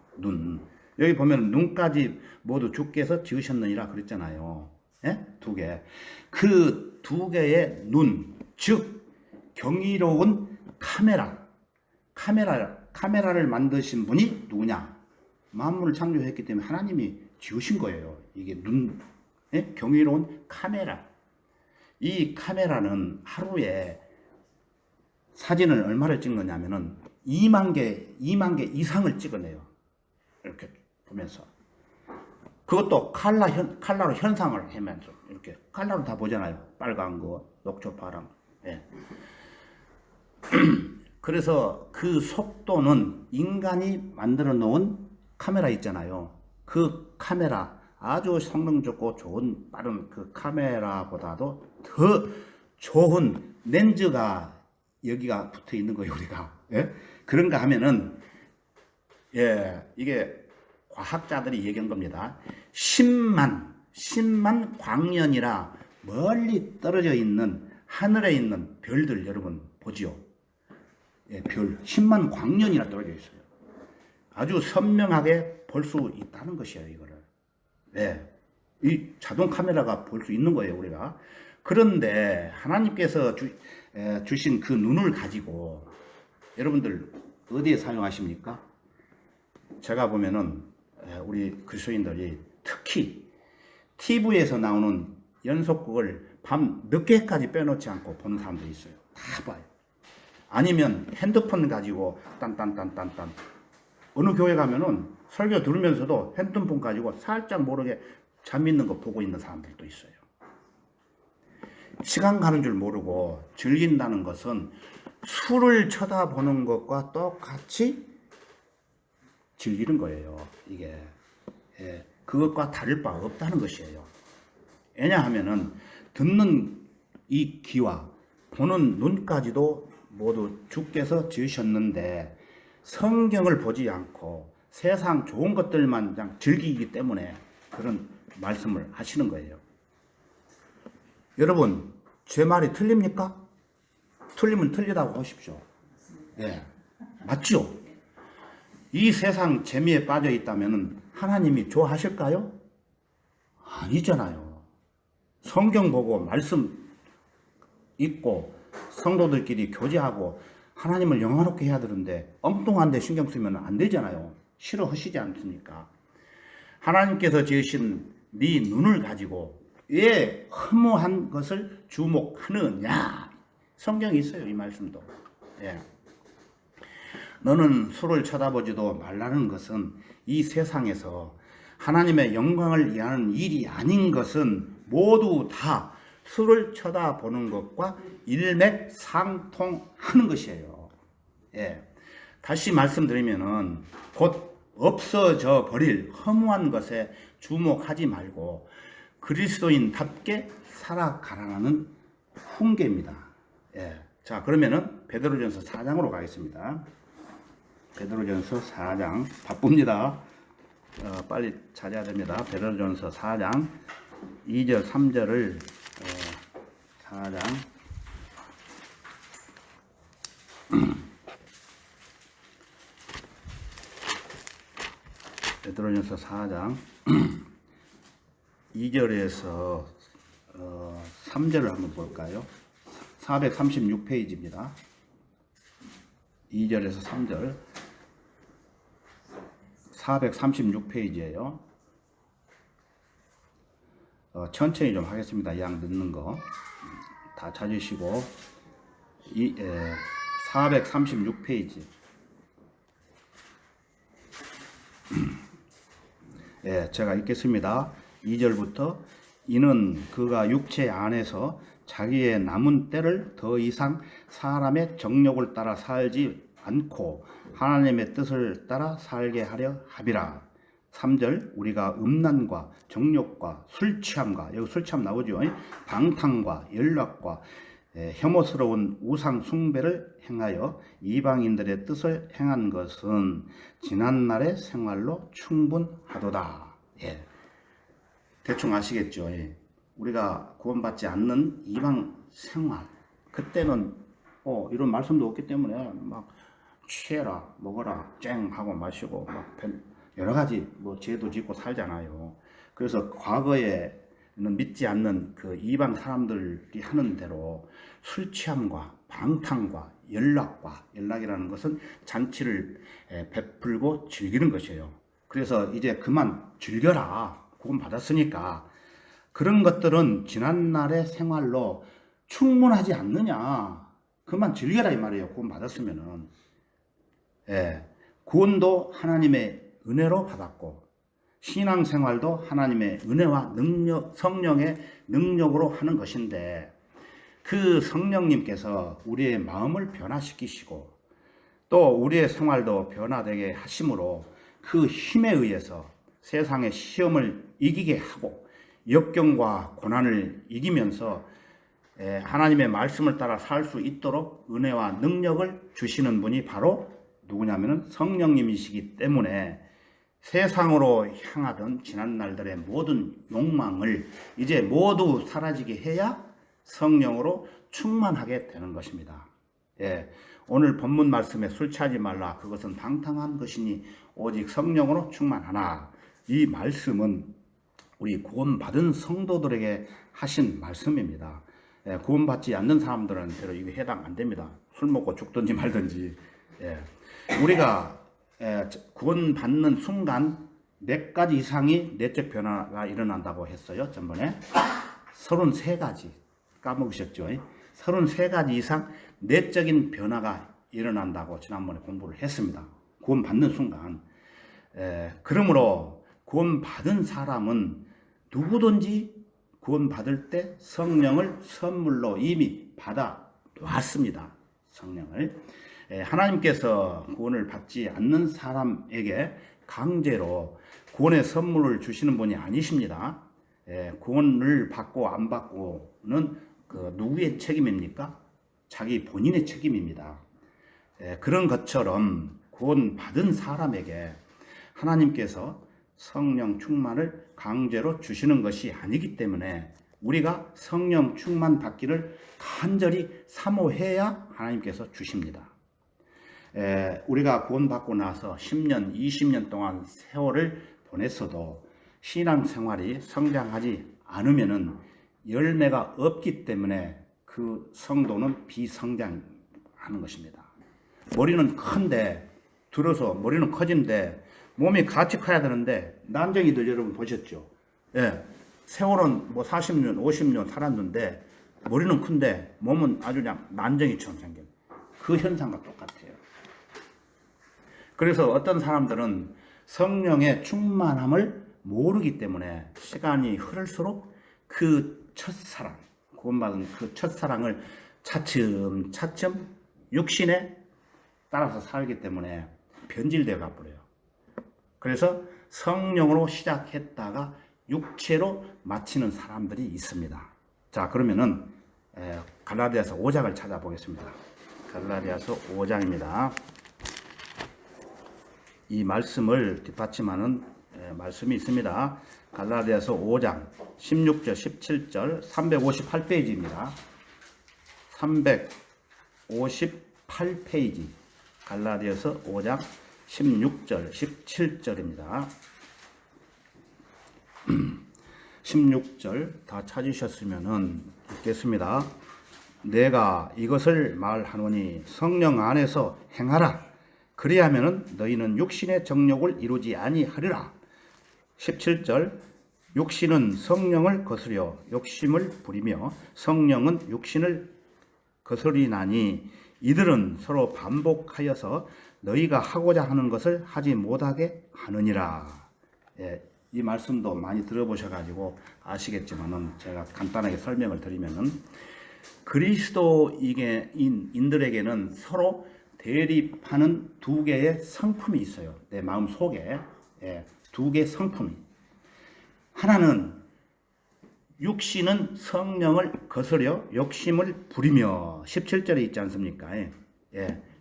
여기 보면 눈까지 모두 주께서 지으셨느니라 그랬잖아요. 예? 두 개. 그 두 개의 눈, 즉 경이로운 카메라를 만드신 분이 누구냐? 만물을 창조했기 때문에 하나님이 지으신 거예요. 이게 경이로운 카메라. 이 카메라는 하루에 사진을 얼마를 찍느냐면은 2만 개 이상을 찍어내요. 이렇게 보면서. 그것도 칼라로 현상을 하면서 이렇게 칼라로 다 보잖아요. 빨간 거, 녹초, 파랑. 예. 그래서 그 속도는 인간이 만들어 놓은 카메라 있잖아요. 그 카메라 아주 성능 좋고 좋은 빠른 그 카메라보다도 더 좋은 렌즈가 여기가 붙어 있는 거예요, 우리가. 예? 그런가 하면은, 예, 이게 과학자들이 얘기한 겁니다. 10만 광년이라 멀리 떨어져 있는 하늘에 있는 별들 여러분 보지요. 예, 별 10만 광년이나 떨어져 있어요. 아주 선명하게 볼 수 있다는 것이에요, 이거를. 예. 이 자동 카메라가 볼 수 있는 거예요, 우리가. 그런데 하나님께서 주신 그 눈을 가지고 여러분들 어디에 사용하십니까? 제가 보면은 우리 그리스도인들이 특히 TV에서 나오는 연속극을 밤 늦게까지 빼놓지 않고 보는 사람들이 있어요. 다 봐요. 아니면 핸드폰 가지고 딴딴딴딴딴 어느 교회 가면은 설교 들으면서도 핸드폰 가지고 살짝 모르게 잠 있는 거 보고 있는 사람들도 있어요. 시간 가는 줄 모르고 즐긴다는 것은 술을 쳐다보는 것과 똑같이 즐기는 거예요. 이게 그것과 다를 바 없다는 것이에요. 왜냐하면은 듣는 이 귀와 보는 눈까지도 모두 주께서 지으셨는데 성경을 보지 않고 세상 좋은 것들만 그냥 즐기기 때문에 그런 말씀을 하시는 거예요. 여러분, 제 말이 틀립니까? 틀리면 틀리다고 하십시오. 예, 맞죠? 이 세상 재미에 빠져 있다면 하나님이 좋아하실까요? 아니잖아요. 성경 보고 말씀 읽고 성도들끼리 교제하고 하나님을 영화롭게 해야 되는데 엉뚱한 데 신경 쓰면 안 되잖아요. 싫어하시지 않습니까? 하나님께서 지으신 네 눈을 가지고 왜 허무한 것을 주목하느냐? 성경에 있어요, 이 말씀도. 예. 너는 술을 쳐다보지도 말라는 것은 이 세상에서 하나님의 영광을 위하는 일이 아닌 것은 모두 다 술을 쳐다보는 것과 일맥상통하는 것이에요. 예. 다시 말씀드리면은 곧 없어져 버릴 허무한 것에 주목하지 말고 그리스도인답게 살아가라는 훈계입니다. 예. 자, 그러면은 베드로전서 4장으로 가겠습니다. 베드로전서 4장 바쁩니다. 빨리 찾아야 됩니다. 베드로전서 4장 2절 3절을 4장 베드로전서 4장 2절에서 3절을 한번 볼까요? 436페이지입니다. 2절에서 3절 436페이지예요. 천천히 좀 하겠습니다. 이 양 늦는 거 다 찾으시고 436페이지 예, 제가 읽겠습니다. 2절부터 이는 그가 육체 안에서 자기의 남은 때를 더 이상 사람의 정욕을 따라 살지 않고 하나님의 뜻을 따라 살게 하려 함이라. 3절 우리가 음란과 정욕과 술취함과 여기 술취함 나오죠. 방탕과 연락과 혐오스러운 우상 숭배를 행하여 이방인들의 뜻을 행한 것은 지난날의 생활로 충분하도다. 예. 대충 아시겠죠? 예. 우리가 구원받지 않는 이방 생활 그때는 이런 말씀도 없기 때문에 막 취해라 먹어라 쨍 하고 마시고 막 여러 가지 뭐 죄도 짓고 살잖아요. 그래서 과거에는 믿지 않는 그 이방 사람들이 하는 대로 술 취함과 방탕과 연락이라는 것은 잔치를 베풀고 즐기는 것이에요. 그래서 이제 그만 즐겨라. 구원 받았으니까. 그런 것들은 지난날의 생활로 충분하지 않느냐. 그만 즐겨라 이 말이에요. 구원 받았으면은. 예. 구원도 하나님의 은혜로 받았고 신앙생활도 하나님의 은혜와 능력, 성령의 능력으로 하는 것인데 그 성령님께서 우리의 마음을 변화시키시고 또 우리의 생활도 변화되게 하심으로 그 힘에 의해서 세상의 시험을 이기게 하고 역경과 고난을 이기면서 하나님의 말씀을 따라 살 수 있도록 은혜와 능력을 주시는 분이 바로 누구냐면은 성령님이시기 때문에 세상으로 향하던 지난 날들의 모든 욕망을 이제 모두 사라지게 해야 성령으로 충만하게 되는 것입니다. 오늘 본문 말씀에 술 취하지 말라 그것은 방탕한 것이니 오직 성령으로 충만하나, 이 말씀은 우리 구원받은 성도들에게 하신 말씀입니다. 구원받지 않는 사람들은 대로 이게 해당 안 됩니다. 술 먹고 죽든지 말든지. 우리가 구원받는 순간 몇 가지 이상의 내적 변화가 일어난다고 했어요. 전번에 33가지 까먹으셨죠? 33가지 이상 내적인 변화가 일어난다고 지난번에 공부를 했습니다. 구원받는 순간. 그러므로 구원받은 사람은 누구든지 구원받을 때 성령을 선물로 이미 받아 놨습니다. 성령을. 하나님께서 구원을 받지 않는 사람에게 강제로 구원의 선물을 주시는 분이 아니십니다. 구원을 받고 안 받고는 누구의 책임입니까? 자기 본인의 책임입니다. 그런 것처럼 구원받은 사람에게 하나님께서 성령 충만을 강제로 주시는 것이 아니기 때문에 우리가 성령 충만 받기를 간절히 사모해야 하나님께서 주십니다. 우리가 구원받고 나서 10년, 20년 동안 세월을 보냈어도 신앙생활이 성장하지 않으면은 열매가 없기 때문에 그 성도는 비성장하는 것입니다. 머리는 큰데, 들어서 머리는 커진데 몸이 같이 커야 되는데 난쟁이들 여러분 보셨죠? 세월은 뭐 40년, 50년 살았는데 머리는 큰데 몸은 아주 그냥 난쟁이처럼 생긴 그 현상과 똑같아요. 그래서 어떤 사람들은 성령의 충만함을 모르기 때문에 시간이 흐를수록 그 첫사랑, 구원받은 그 첫사랑을 차츰차츰 육신에 따라서 살기 때문에 변질되어 가버려요. 그래서 성령으로 시작했다가 육체로 마치는 사람들이 있습니다. 자, 그러면은 갈라디아서 5장을 찾아보겠습니다. 갈라디아서 5장입니다. 이 말씀을 뒷받침하는 말씀이 있습니다. 갈라디아서 5장 16절 17절 358페이지입니다. 358페이지 갈라디아서 5장 16절 17절입니다. 16절 다 찾으셨으면은 읽겠습니다. 내가 이것을 말하노니 성령 안에서 행하라. 그리하면은 너희는 육신의 정욕을 이루지 아니하리라. 17절 육신은 성령을 거스려 욕심을 부리며 성령은 육신을 거스리나니 이들은 서로 반복하여서 너희가 하고자 하는 것을 하지 못하게 하느니라. 이 말씀도 많이 들어보셔가지고 아시겠지만은 제가 간단하게 설명을 드리면은 그리스도인들에게는 서로 대립하는 두 개의 성품이 있어요. 내 마음 속에 두 개의 성품이. 하나는 육신은 성령을 거스려 욕심을 부리며 17절에 있지 않습니까?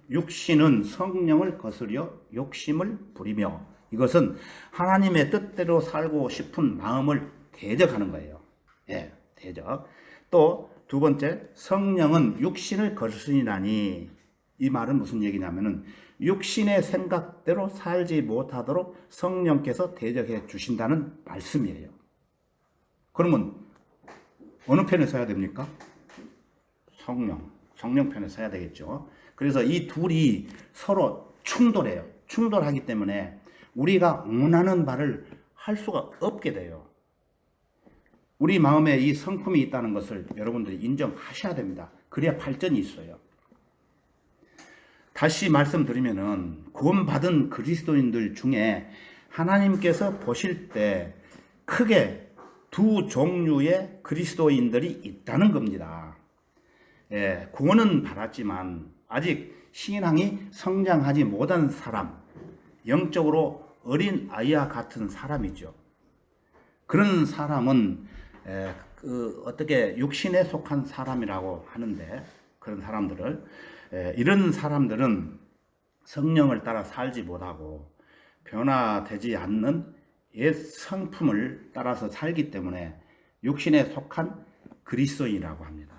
육신은 성령을 거스려 욕심을 부리며 이것은 하나님의 뜻대로 살고 싶은 마음을 대적하는 거예요. 대적. 또 두 번째, 성령은 육신을 거스리나니 이 말은 무슨 얘기냐면은 육신의 생각대로 살지 못하도록 성령께서 대적해 주신다는 말씀이에요. 그러면 어느 편에 서야 됩니까? 성령 편에 서야 되겠죠. 그래서 이 둘이 서로 충돌해요. 충돌하기 때문에 우리가 원하는 바를 할 수가 없게 돼요. 우리 마음에 이 성품이 있다는 것을 여러분들이 인정하셔야 됩니다. 그래야 발전이 있어요. 다시 말씀드리면은 구원받은 그리스도인들 중에 하나님께서 보실 때 크게 두 종류의 그리스도인들이 있다는 겁니다. 구원은 받았지만 아직 신앙이 성장하지 못한 사람, 영적으로 어린 아이와 같은 사람이죠. 그런 사람은 어떻게 육신에 속한 사람이라고 하는데, 그런 사람들을, 이런 사람들은 성령을 따라 살지 못하고 변화되지 않는 옛 성품을 따라서 살기 때문에 육신에 속한 그리스도인이라고 합니다.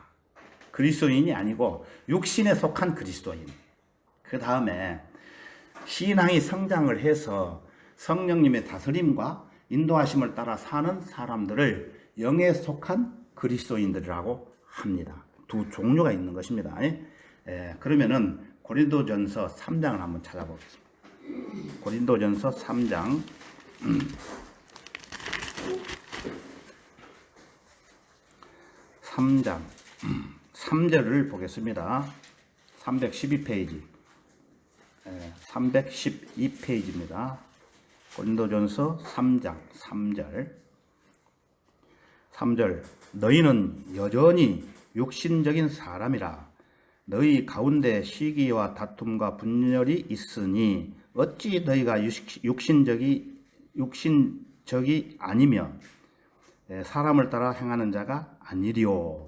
그리스도인이 아니고 육신에 속한 그리스도인. 그 다음에 신앙이 성장을 해서 성령님의 다스림과 인도하심을 따라 사는 사람들을 영에 속한 그리스도인들이라고 합니다. 두 종류가 있는 것입니다. 그러면은 고린도전서 3장을 한번 찾아보겠습니다. 고린도전서 3장 3장 3절을 보겠습니다. 312페이지 312페이지입니다. 고린도전서 3장 3절 너희는 여전히 육신적인 사람이라 너희 가운데 시기와 다툼과 분열이 있으니 어찌 너희가 육신적이 아니면 사람을 따라 행하는 자가 아니리요.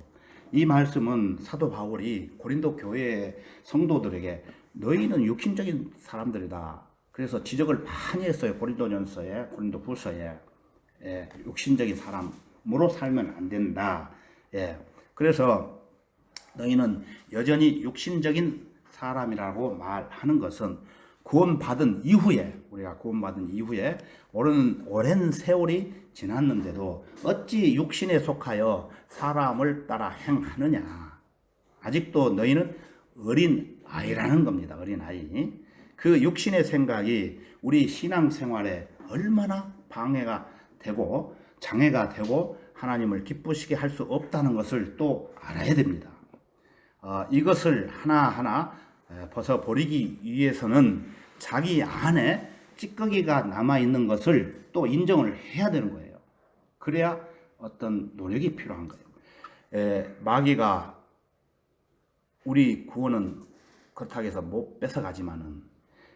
이 말씀은 사도 바울이 고린도 교회 성도들에게 너희는 육신적인 사람들이다. 그래서 지적을 많이 했어요. 고린도전서에, 고린도후서에. 육신적인 사람으로 살면 안 된다. 그래서 너희는 여전히 육신적인 사람이라고 말하는 것은 구원받은 이후에, 우리가 구원받은 이후에 오랜 세월이 지났는데도 어찌 육신에 속하여 사람을 따라 행하느냐. 아직도 너희는 어린 아이라는 겁니다. 어린 아이. 그 육신의 생각이 우리 신앙생활에 얼마나 방해가 되고 장애가 되고 하나님을 기쁘시게 할 수 없다는 것을 또 알아야 됩니다. 이것을 하나하나 벗어버리기 위해서는 자기 안에 찌꺼기가 남아있는 것을 또 인정을 해야 되는 거예요. 그래야 어떤 노력이 필요한 거예요. 마귀가 우리 구원은 그렇다고 해서 못 뺏어가지만은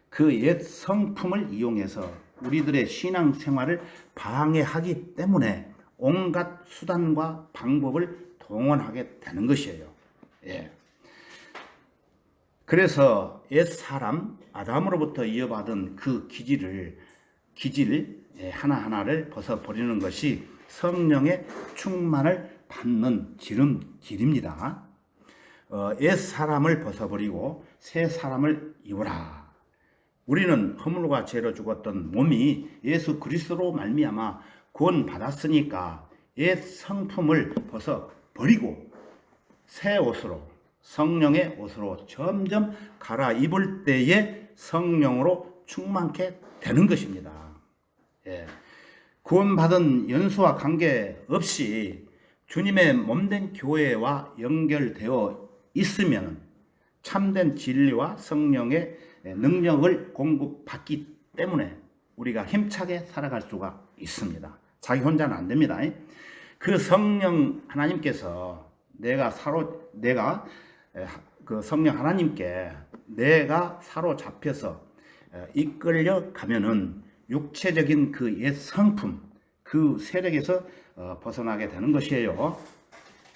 그 옛 성품을 이용해서 우리들의 신앙생활을 방해하기 때문에 온갖 수단과 방법을 동원하게 되는 것이에요. 그래서 옛 사람 아담으로부터 이어받은 그 기질 하나하나를 벗어버리는 것이 성령의 충만을 받는 지름길입니다. 옛 사람을 벗어버리고 새 사람을 입으라. 우리는 허물과 죄로 죽었던 몸이 예수 그리스도로 말미암아 구원받았으니까 옛 성품을 벗어버리고 새 옷으로, 성령의 옷으로 점점 갈아입을 때에 성령으로 충만케 되는 것입니다. 구원받은 연수와 관계없이 주님의 몸된 교회와 연결되어 있으면 참된 진리와 성령의 능력을 공급받기 때문에 우리가 힘차게 살아갈 수가 있습니다. 자기 혼자는 안 됩니다. 그 성령 하나님께서 그 성령 하나님께 내가 사로잡혀서 이끌려 가면은 육체적인 그 옛 성품, 그 세력에서 벗어나게 되는 것이에요.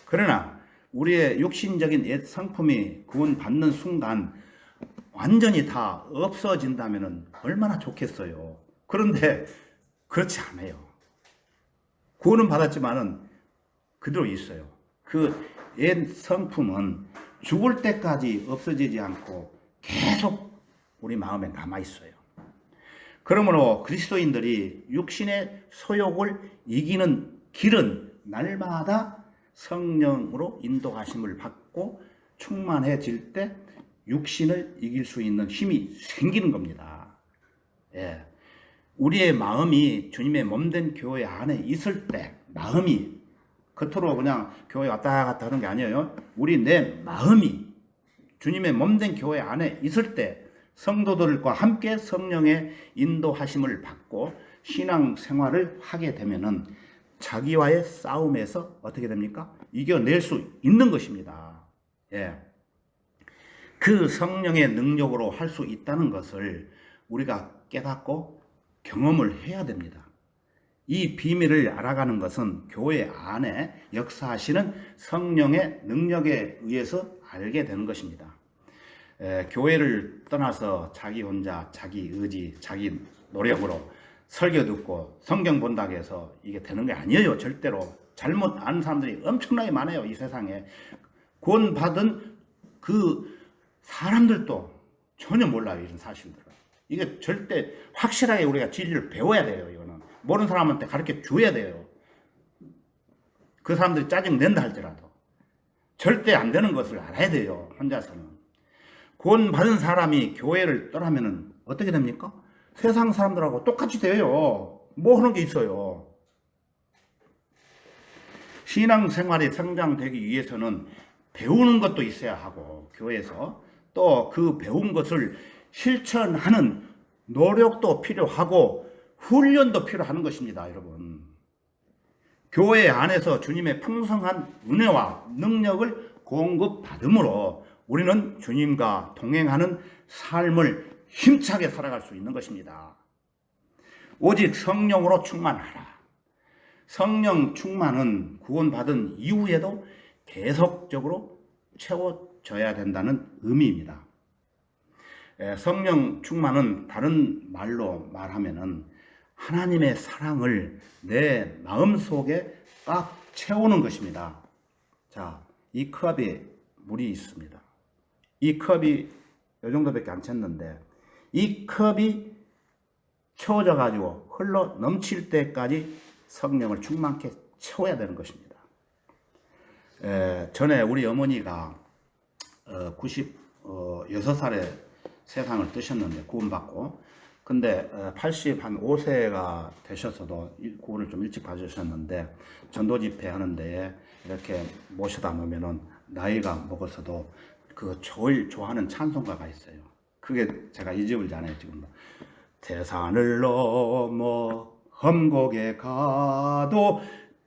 그러나 우리의 육신적인 옛 성품이 구원받는 순간 완전히 다 없어진다면 얼마나 좋겠어요. 그런데 그렇지 않아요. 구원은 받았지만은 그대로 있어요. 그 옛 성품은 죽을 때까지 없어지지 않고 계속 우리 마음에 남아 있어요. 그러므로 그리스도인들이 육신의 소욕을 이기는 길은 날마다 성령으로 인도하심을 받고 충만해질 때 육신을 이길 수 있는 힘이 생기는 겁니다. 우리의 마음이 주님의 몸된 교회 안에 있을 때, 마음이 겉으로 그냥 교회 왔다 갔다 하는 게 아니에요. 내 마음이 주님의 몸된 교회 안에 있을 때 성도들과 함께 성령의 인도하심을 받고 신앙생활을 하게 되면은 자기와의 싸움에서 어떻게 됩니까? 이겨낼 수 있는 것입니다. 그 성령의 능력으로 할 수 있다는 것을 우리가 깨닫고 경험을 해야 됩니다. 이 비밀을 알아가는 것은 교회 안에 역사하시는 성령의 능력에 의해서 알게 되는 것입니다. 교회를 떠나서 자기 혼자 자기 의지, 자기 노력으로 설교 듣고 성경 본다고 해서 이게 되는 게 아니에요. 절대로. 잘못 아는 사람들이 엄청나게 많아요. 이 세상에. 구원받은 그 사람들도 전혀 몰라요. 이런 사실들을. 이게 절대 확실하게 우리가 진리를 배워야 돼요. 이거는 모르는 사람한테 가르쳐 줘야 돼요. 그 사람들이 짜증 낸다 할지라도 절대 안 되는 것을 알아야 돼요. 혼자서는. 구원받은 사람이 교회를 떠나면은 어떻게 됩니까? 세상 사람들하고 똑같이 돼요. 뭐 하는 게 있어요. 신앙생활이 성장되기 위해서는 배우는 것도 있어야 하고, 교회에서 또 그 배운 것을 실천하는 노력도 필요하고 훈련도 필요한 것입니다. 여러분, 교회 안에서 주님의 풍성한 은혜와 능력을 공급받음으로 우리는 주님과 동행하는 삶을 힘차게 살아갈 수 있는 것입니다. 오직 성령으로 충만하라. 성령 충만은 구원받은 이후에도 계속적으로 채워져야 된다는 의미입니다. 성령 충만은 다른 말로 말하면은 하나님의 사랑을 내 마음속에 꽉 채우는 것입니다. 자, 이 컵에 물이 있습니다. 이 컵이 이 정도밖에 안 찼는데 이 컵이 채워져 가지고 흘러 넘칠 때까지 성령을 충만케 채워야 되는 것입니다. 전에 우리 어머니가 96살에 세상을 뜨셨는데, 구원받고, 근데 85세가 되셔서도 구원을 좀 일찍 받으셨는데, 전도 집회 하는데 이렇게 모셔다 놓으면은 나이가 먹어서도 그 제일 좋아하는 찬송가가 있어요. 그게 제가 잊어버리잖아요, 지금도. 태산을 넘어 험곡에 가도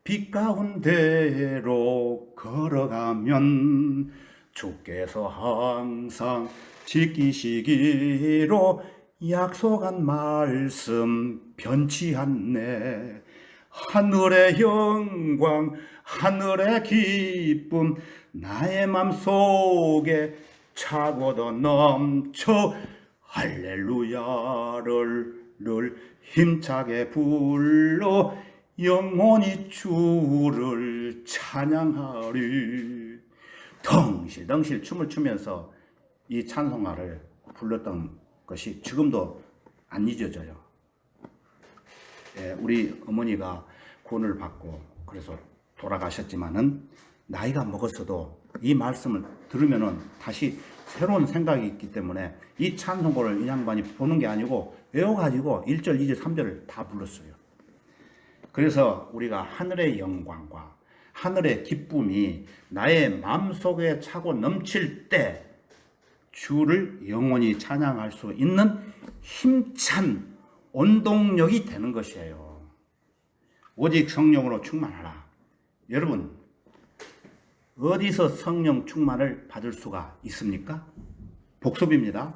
빛 가운데로 걸어가면 주께서 항상 지키시기로 약속한 말씀 변치 않네. 하늘의 영광, 하늘의 기쁨, 나의 맘속에 차고도 넘쳐 할렐루야를 늘 힘차게 불러 영원히 주를 찬양하리. 덩실덩실 춤을 추면서 이 찬송가를 불렀던 것이 지금도 안 잊어져요. 우리 어머니가 구원을 받고 그래서 돌아가셨지만은 나이가 먹었어도 이 말씀을 들으면은 다시 새로운 생각이 있기 때문에 이 찬송가를 이 양반이 보는 게 아니고 외워가지고 1절, 2절, 3절을 다 불렀어요. 그래서 우리가 하늘의 영광과 하늘의 기쁨이 나의 마음속에 차고 넘칠 때 주를 영원히 찬양할 수 있는 힘찬 원동력이 되는 것이에요. 오직 성령으로 충만하라. 여러분, 어디서 성령 충만을 받을 수가 있습니까? 복습입니다.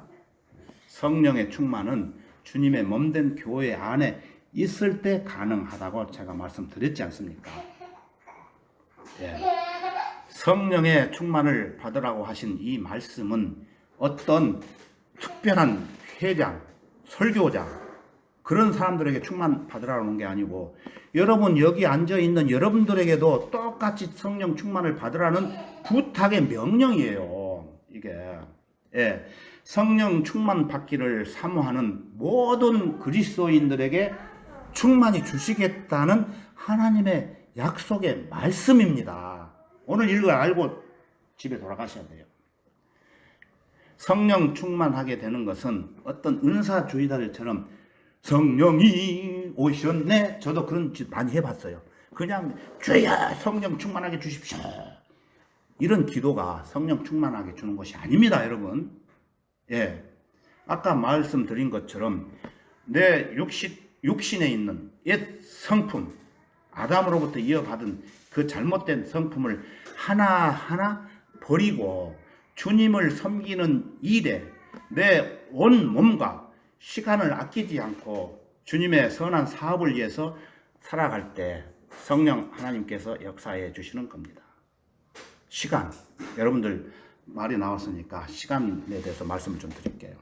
성령의 충만은 주님의 몸된 교회 안에 있을 때 가능하다고 제가 말씀드렸지 않습니까? 성령의 충만을 받으라고 하신 이 말씀은 어떤 특별한 회장, 설교자, 그런 사람들에게 충만 받으라는 게 아니고 여러분 여기 앉아있는 여러분들에게도 똑같이 성령 충만을 받으라는 부탁의 명령이에요. 이게 성령 충만 받기를 사모하는 모든 그리스도인들에게 충만히 주시겠다는 하나님의 약속의 말씀입니다. 오늘 읽어 알고 집에 돌아가셔야 돼요. 성령 충만하게 되는 것은 어떤 은사주의자들처럼 성령이 오셨네, 저도 그런 짓 많이 해봤어요. 그냥 주여 성령 충만하게 주십시오, 이런 기도가 성령 충만하게 주는 것이 아닙니다. 여러분, 아까 말씀드린 것처럼 내 육신에 있는 옛 성품, 아담으로부터 이어받은 그 잘못된 성품을 하나하나 버리고 주님을 섬기는 일에 내 온 몸과 시간을 아끼지 않고 주님의 선한 사업을 위해서 살아갈 때 성령 하나님께서 역사해 주시는 겁니다. 시간, 여러분들 말이 나왔으니까 시간에 대해서 말씀을 좀 드릴게요.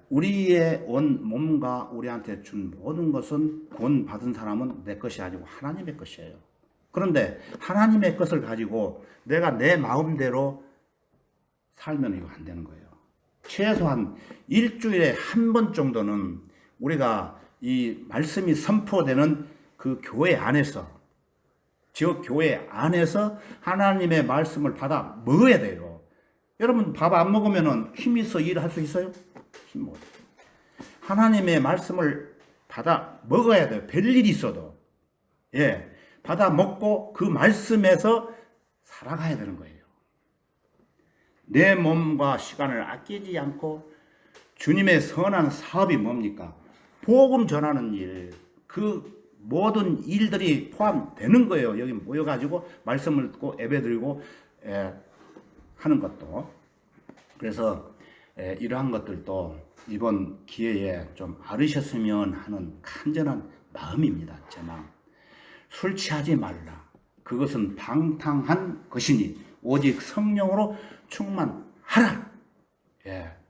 우리의 온 몸과 우리한테 준 모든 것은 구원 받은 사람은 내 것이 아니고 하나님의 것이에요. 그런데 하나님의 것을 가지고 내가 내 마음대로 살면 이거 안 되는 거예요. 최소한 일주일에 한 번 정도는 우리가 이 말씀이 선포되는 그 교회 안에서, 지역 교회 안에서 하나님의 말씀을 받아 먹어야 돼요. 여러분 밥 안 먹으면 힘 있어 일할 수 있어요? 힘 못. 하나님의 말씀을 받아 먹어야 돼요. 별일이 있어도. 예. 받아 먹고 그 말씀에서 살아가야 되는 거예요. 내 몸과 시간을 아끼지 않고 주님의 선한 사업이 뭡니까? 복음 전하는 일, 그 모든 일들이 포함되는 거예요. 여기 모여가지고 말씀을 듣고 예배드리고 하는 것도. 그래서 이러한 것들도 이번 기회에 좀 알으셨으면 하는 간절한 마음입니다. 제 마음. 술 취하지 말라. 그것은 방탕한 것이니 오직 성령으로 충만하라.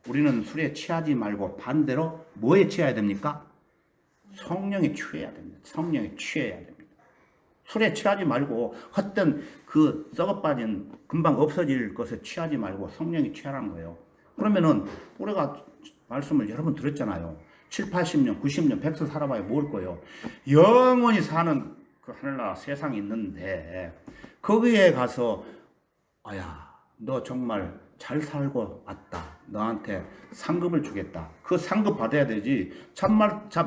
우리는 술에 취하지 말고 반대로 뭐에 취해야 됩니까? 성령에 취해야 됩니다. 성령에 취해야 됩니다. 술에 취하지 말고 헛된 그 썩어빠진 금방 없어질 것에 취하지 말고 성령에 취하라는 거예요. 그러면은 우리가 말씀을 여러 번 들었잖아요. 7, 80년, 90년, 100세 살아봐야 뭘 거예요. 영원히 사는 그 하늘나라 세상이 있는데 거기에 가서 너 정말 잘 살고 왔다. 너한테 상급을 주겠다. 그 상급 받아야 되지. 참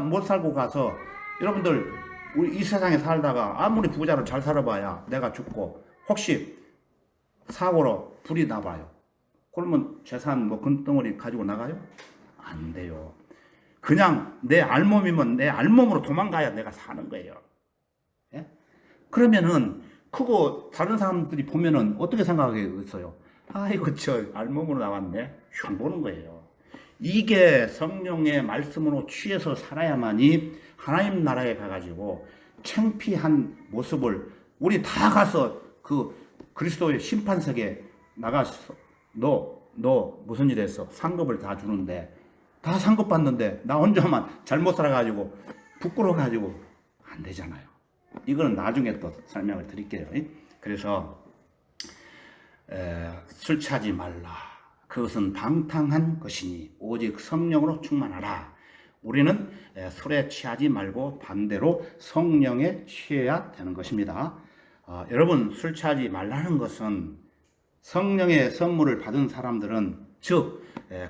못 살고 가서 여러분들 우리 이 세상에 살다가 아무리 부자로 잘 살아봐야 내가 죽고 혹시 사고로 불이 나봐요. 그러면 재산 뭐 금덩어리 가지고 나가요? 안 돼요. 그냥 내 알몸이면 내 알몸으로 도망가야 내가 사는 거예요. 예? 그러면은 크고 다른 사람들이 보면은 어떻게 생각하겠어요? 아이고 저 알몸으로 나왔네. 흉 보는 거예요. 이게 성령의 말씀으로 취해서 살아야만이 하나님 나라에 가가지고 창피한 모습을 우리 다 가서 그 그리스도의 심판석에 나가서 너 무슨 일 했어? 상급을 다 주는데 다 상급 받는데 나 혼자만 잘못 살아가지고 부끄러워가지고 안 되잖아요. 이거는 나중에 또 설명을 드릴게요. 그래서 술 취하지 말라. 그것은 방탕한 것이니 오직 성령으로 충만하라. 우리는 술에 취하지 말고 반대로 성령에 취해야 되는 것입니다. 여러분 술 취하지 말라는 것은 성령의 선물을 받은 사람들은 즉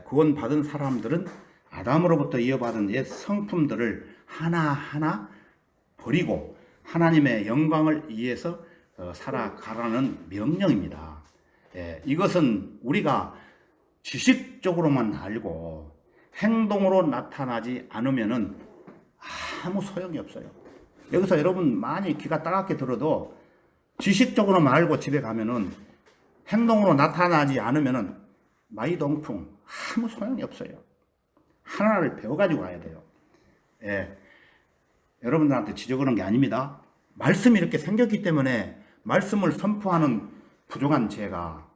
구원 받은 사람들은 아담으로부터 이어받은 옛 성품들을 하나하나 버리고 하나님의 영광을 위해서 살아가라는 명령입니다. 이것은 우리가 지식적으로만 알고 행동으로 나타나지 않으면은 아무 소용이 없어요. 여기서 여러분 많이 귀가 따갑게 들어도 지식적으로만 알고 집에 가면은 행동으로 나타나지 않으면은 마이동풍 아무 소용이 없어요. 하나를 배워가지고 가야 돼요. 여러분들한테 지적하는 게 아닙니다. 말씀이 이렇게 생겼기 때문에 말씀을 선포하는 부족한 제가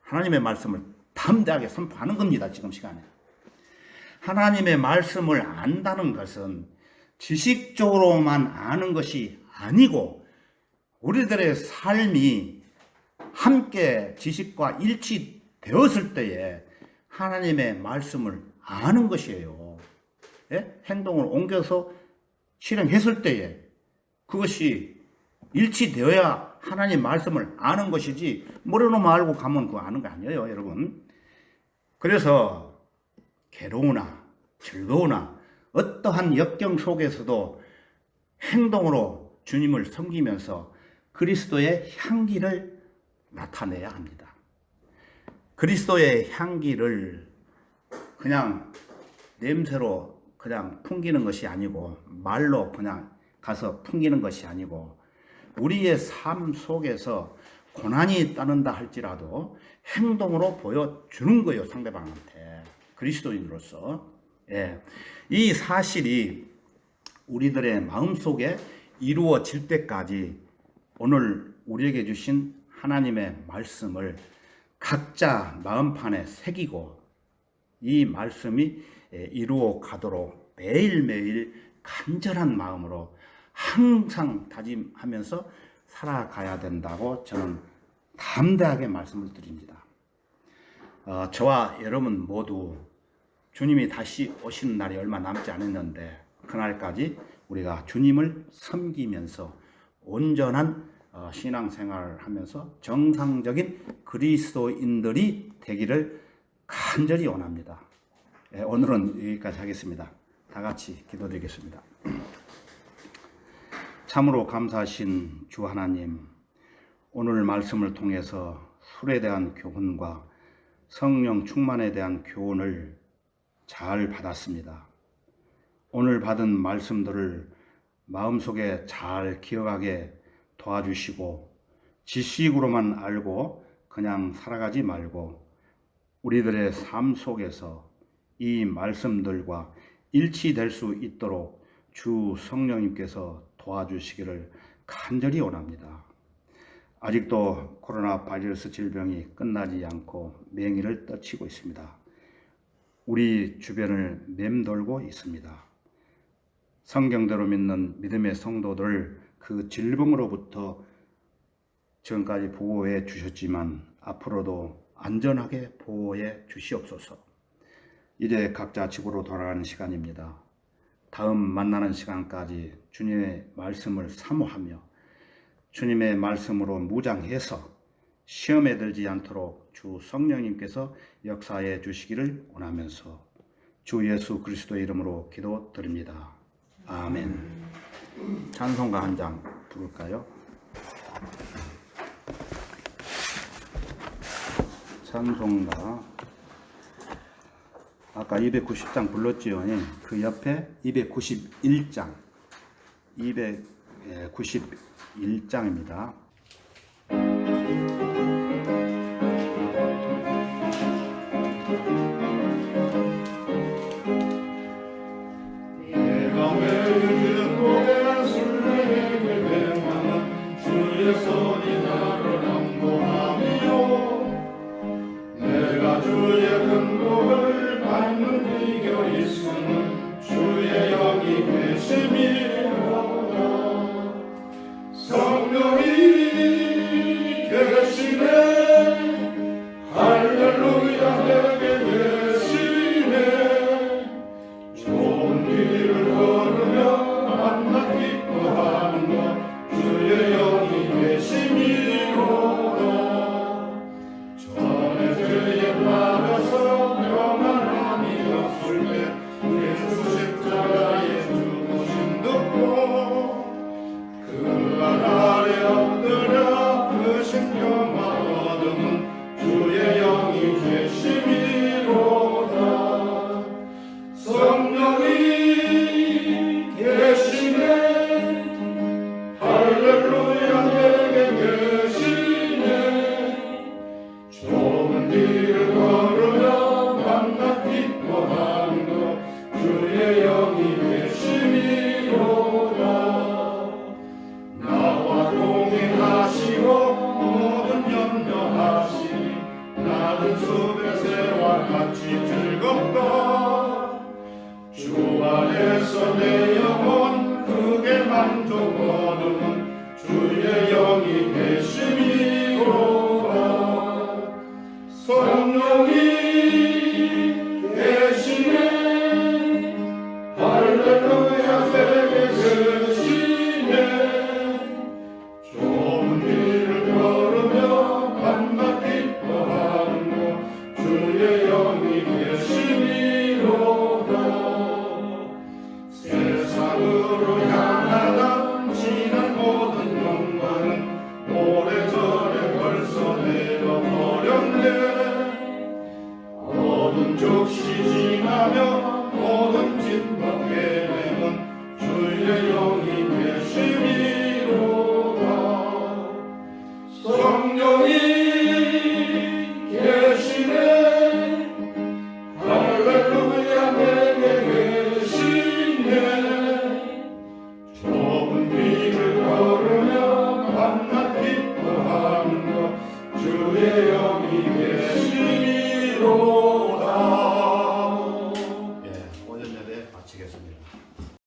하나님의 말씀을 담대하게 선포하는 겁니다. 지금 시간에. 하나님의 말씀을 안다는 것은 지식적으로만 아는 것이 아니고 우리들의 삶이 함께 지식과 일치되었을 때에 하나님의 말씀을 아는 것이에요. 행동을 옮겨서 실행했을 때에 그것이 일치되어야 하나님 말씀을 아는 것이지 모르노만 알고 가면 그거 아는 거 아니에요, 여러분. 그래서 괴로우나 즐거우나 어떠한 역경 속에서도 행동으로 주님을 섬기면서 그리스도의 향기를 나타내야 합니다. 그리스도의 향기를 그냥 냄새로 그냥 풍기는 것이 아니고 말로 그냥 가서 풍기는 것이 아니고 우리의 삶 속에서 고난이 따른다 할지라도 행동으로 보여주는 거예요. 상대방한테. 그리스도인으로서. 이 사실이 우리들의 마음속에 이루어질 때까지 오늘 우리에게 주신 하나님의 말씀을 각자 마음판에 새기고 이 말씀이 이루어 가도록 매일매일 간절한 마음으로 항상 다짐하면서 살아가야 된다고 저는 담대하게 말씀을 드립니다. 저와 여러분 모두 주님이 다시 오시는 날이 얼마 남지 않았는데 그날까지 우리가 주님을 섬기면서 온전한 신앙생활을 하면서 정상적인 그리스도인들이 되기를 간절히 원합니다. 오늘은 여기까지 하겠습니다. 다 같이 기도드리겠습니다. 참으로 감사하신 주 하나님, 오늘 말씀을 통해서 술에 대한 교훈과 성령 충만에 대한 교훈을 잘 받았습니다. 오늘 받은 말씀들을 마음속에 잘 기억하게 도와주시고 지식으로만 알고 그냥 살아가지 말고 우리들의 삶 속에서 이 말씀들과 일치될 수 있도록 주 성령님께서 도와주시기를 간절히 원합니다. 아직도 코로나 바이러스 질병이 끝나지 않고 맹위를 떨치고 있습니다. 우리 주변을 맴돌고 있습니다. 성경대로 믿는 믿음의 성도들 그 질병으로부터 지금까지 보호해 주셨지만 앞으로도 안전하게 보호해 주시옵소서. 이제 각자 집으로 돌아가는 시간입니다. 다음 만나는 시간까지 주님의 말씀을 사모하며 주님의 말씀으로 무장해서 시험에 들지 않도록 주 성령님께서 역사해 주시기를 원하면서 주 예수 그리스도의 이름으로 기도드립니다. 아멘. 찬송가 한 장 부를까요? 찬송가 아까 290장 불렀지요. 그 옆에 291장 291장입니다. 성령이 마치겠습니다.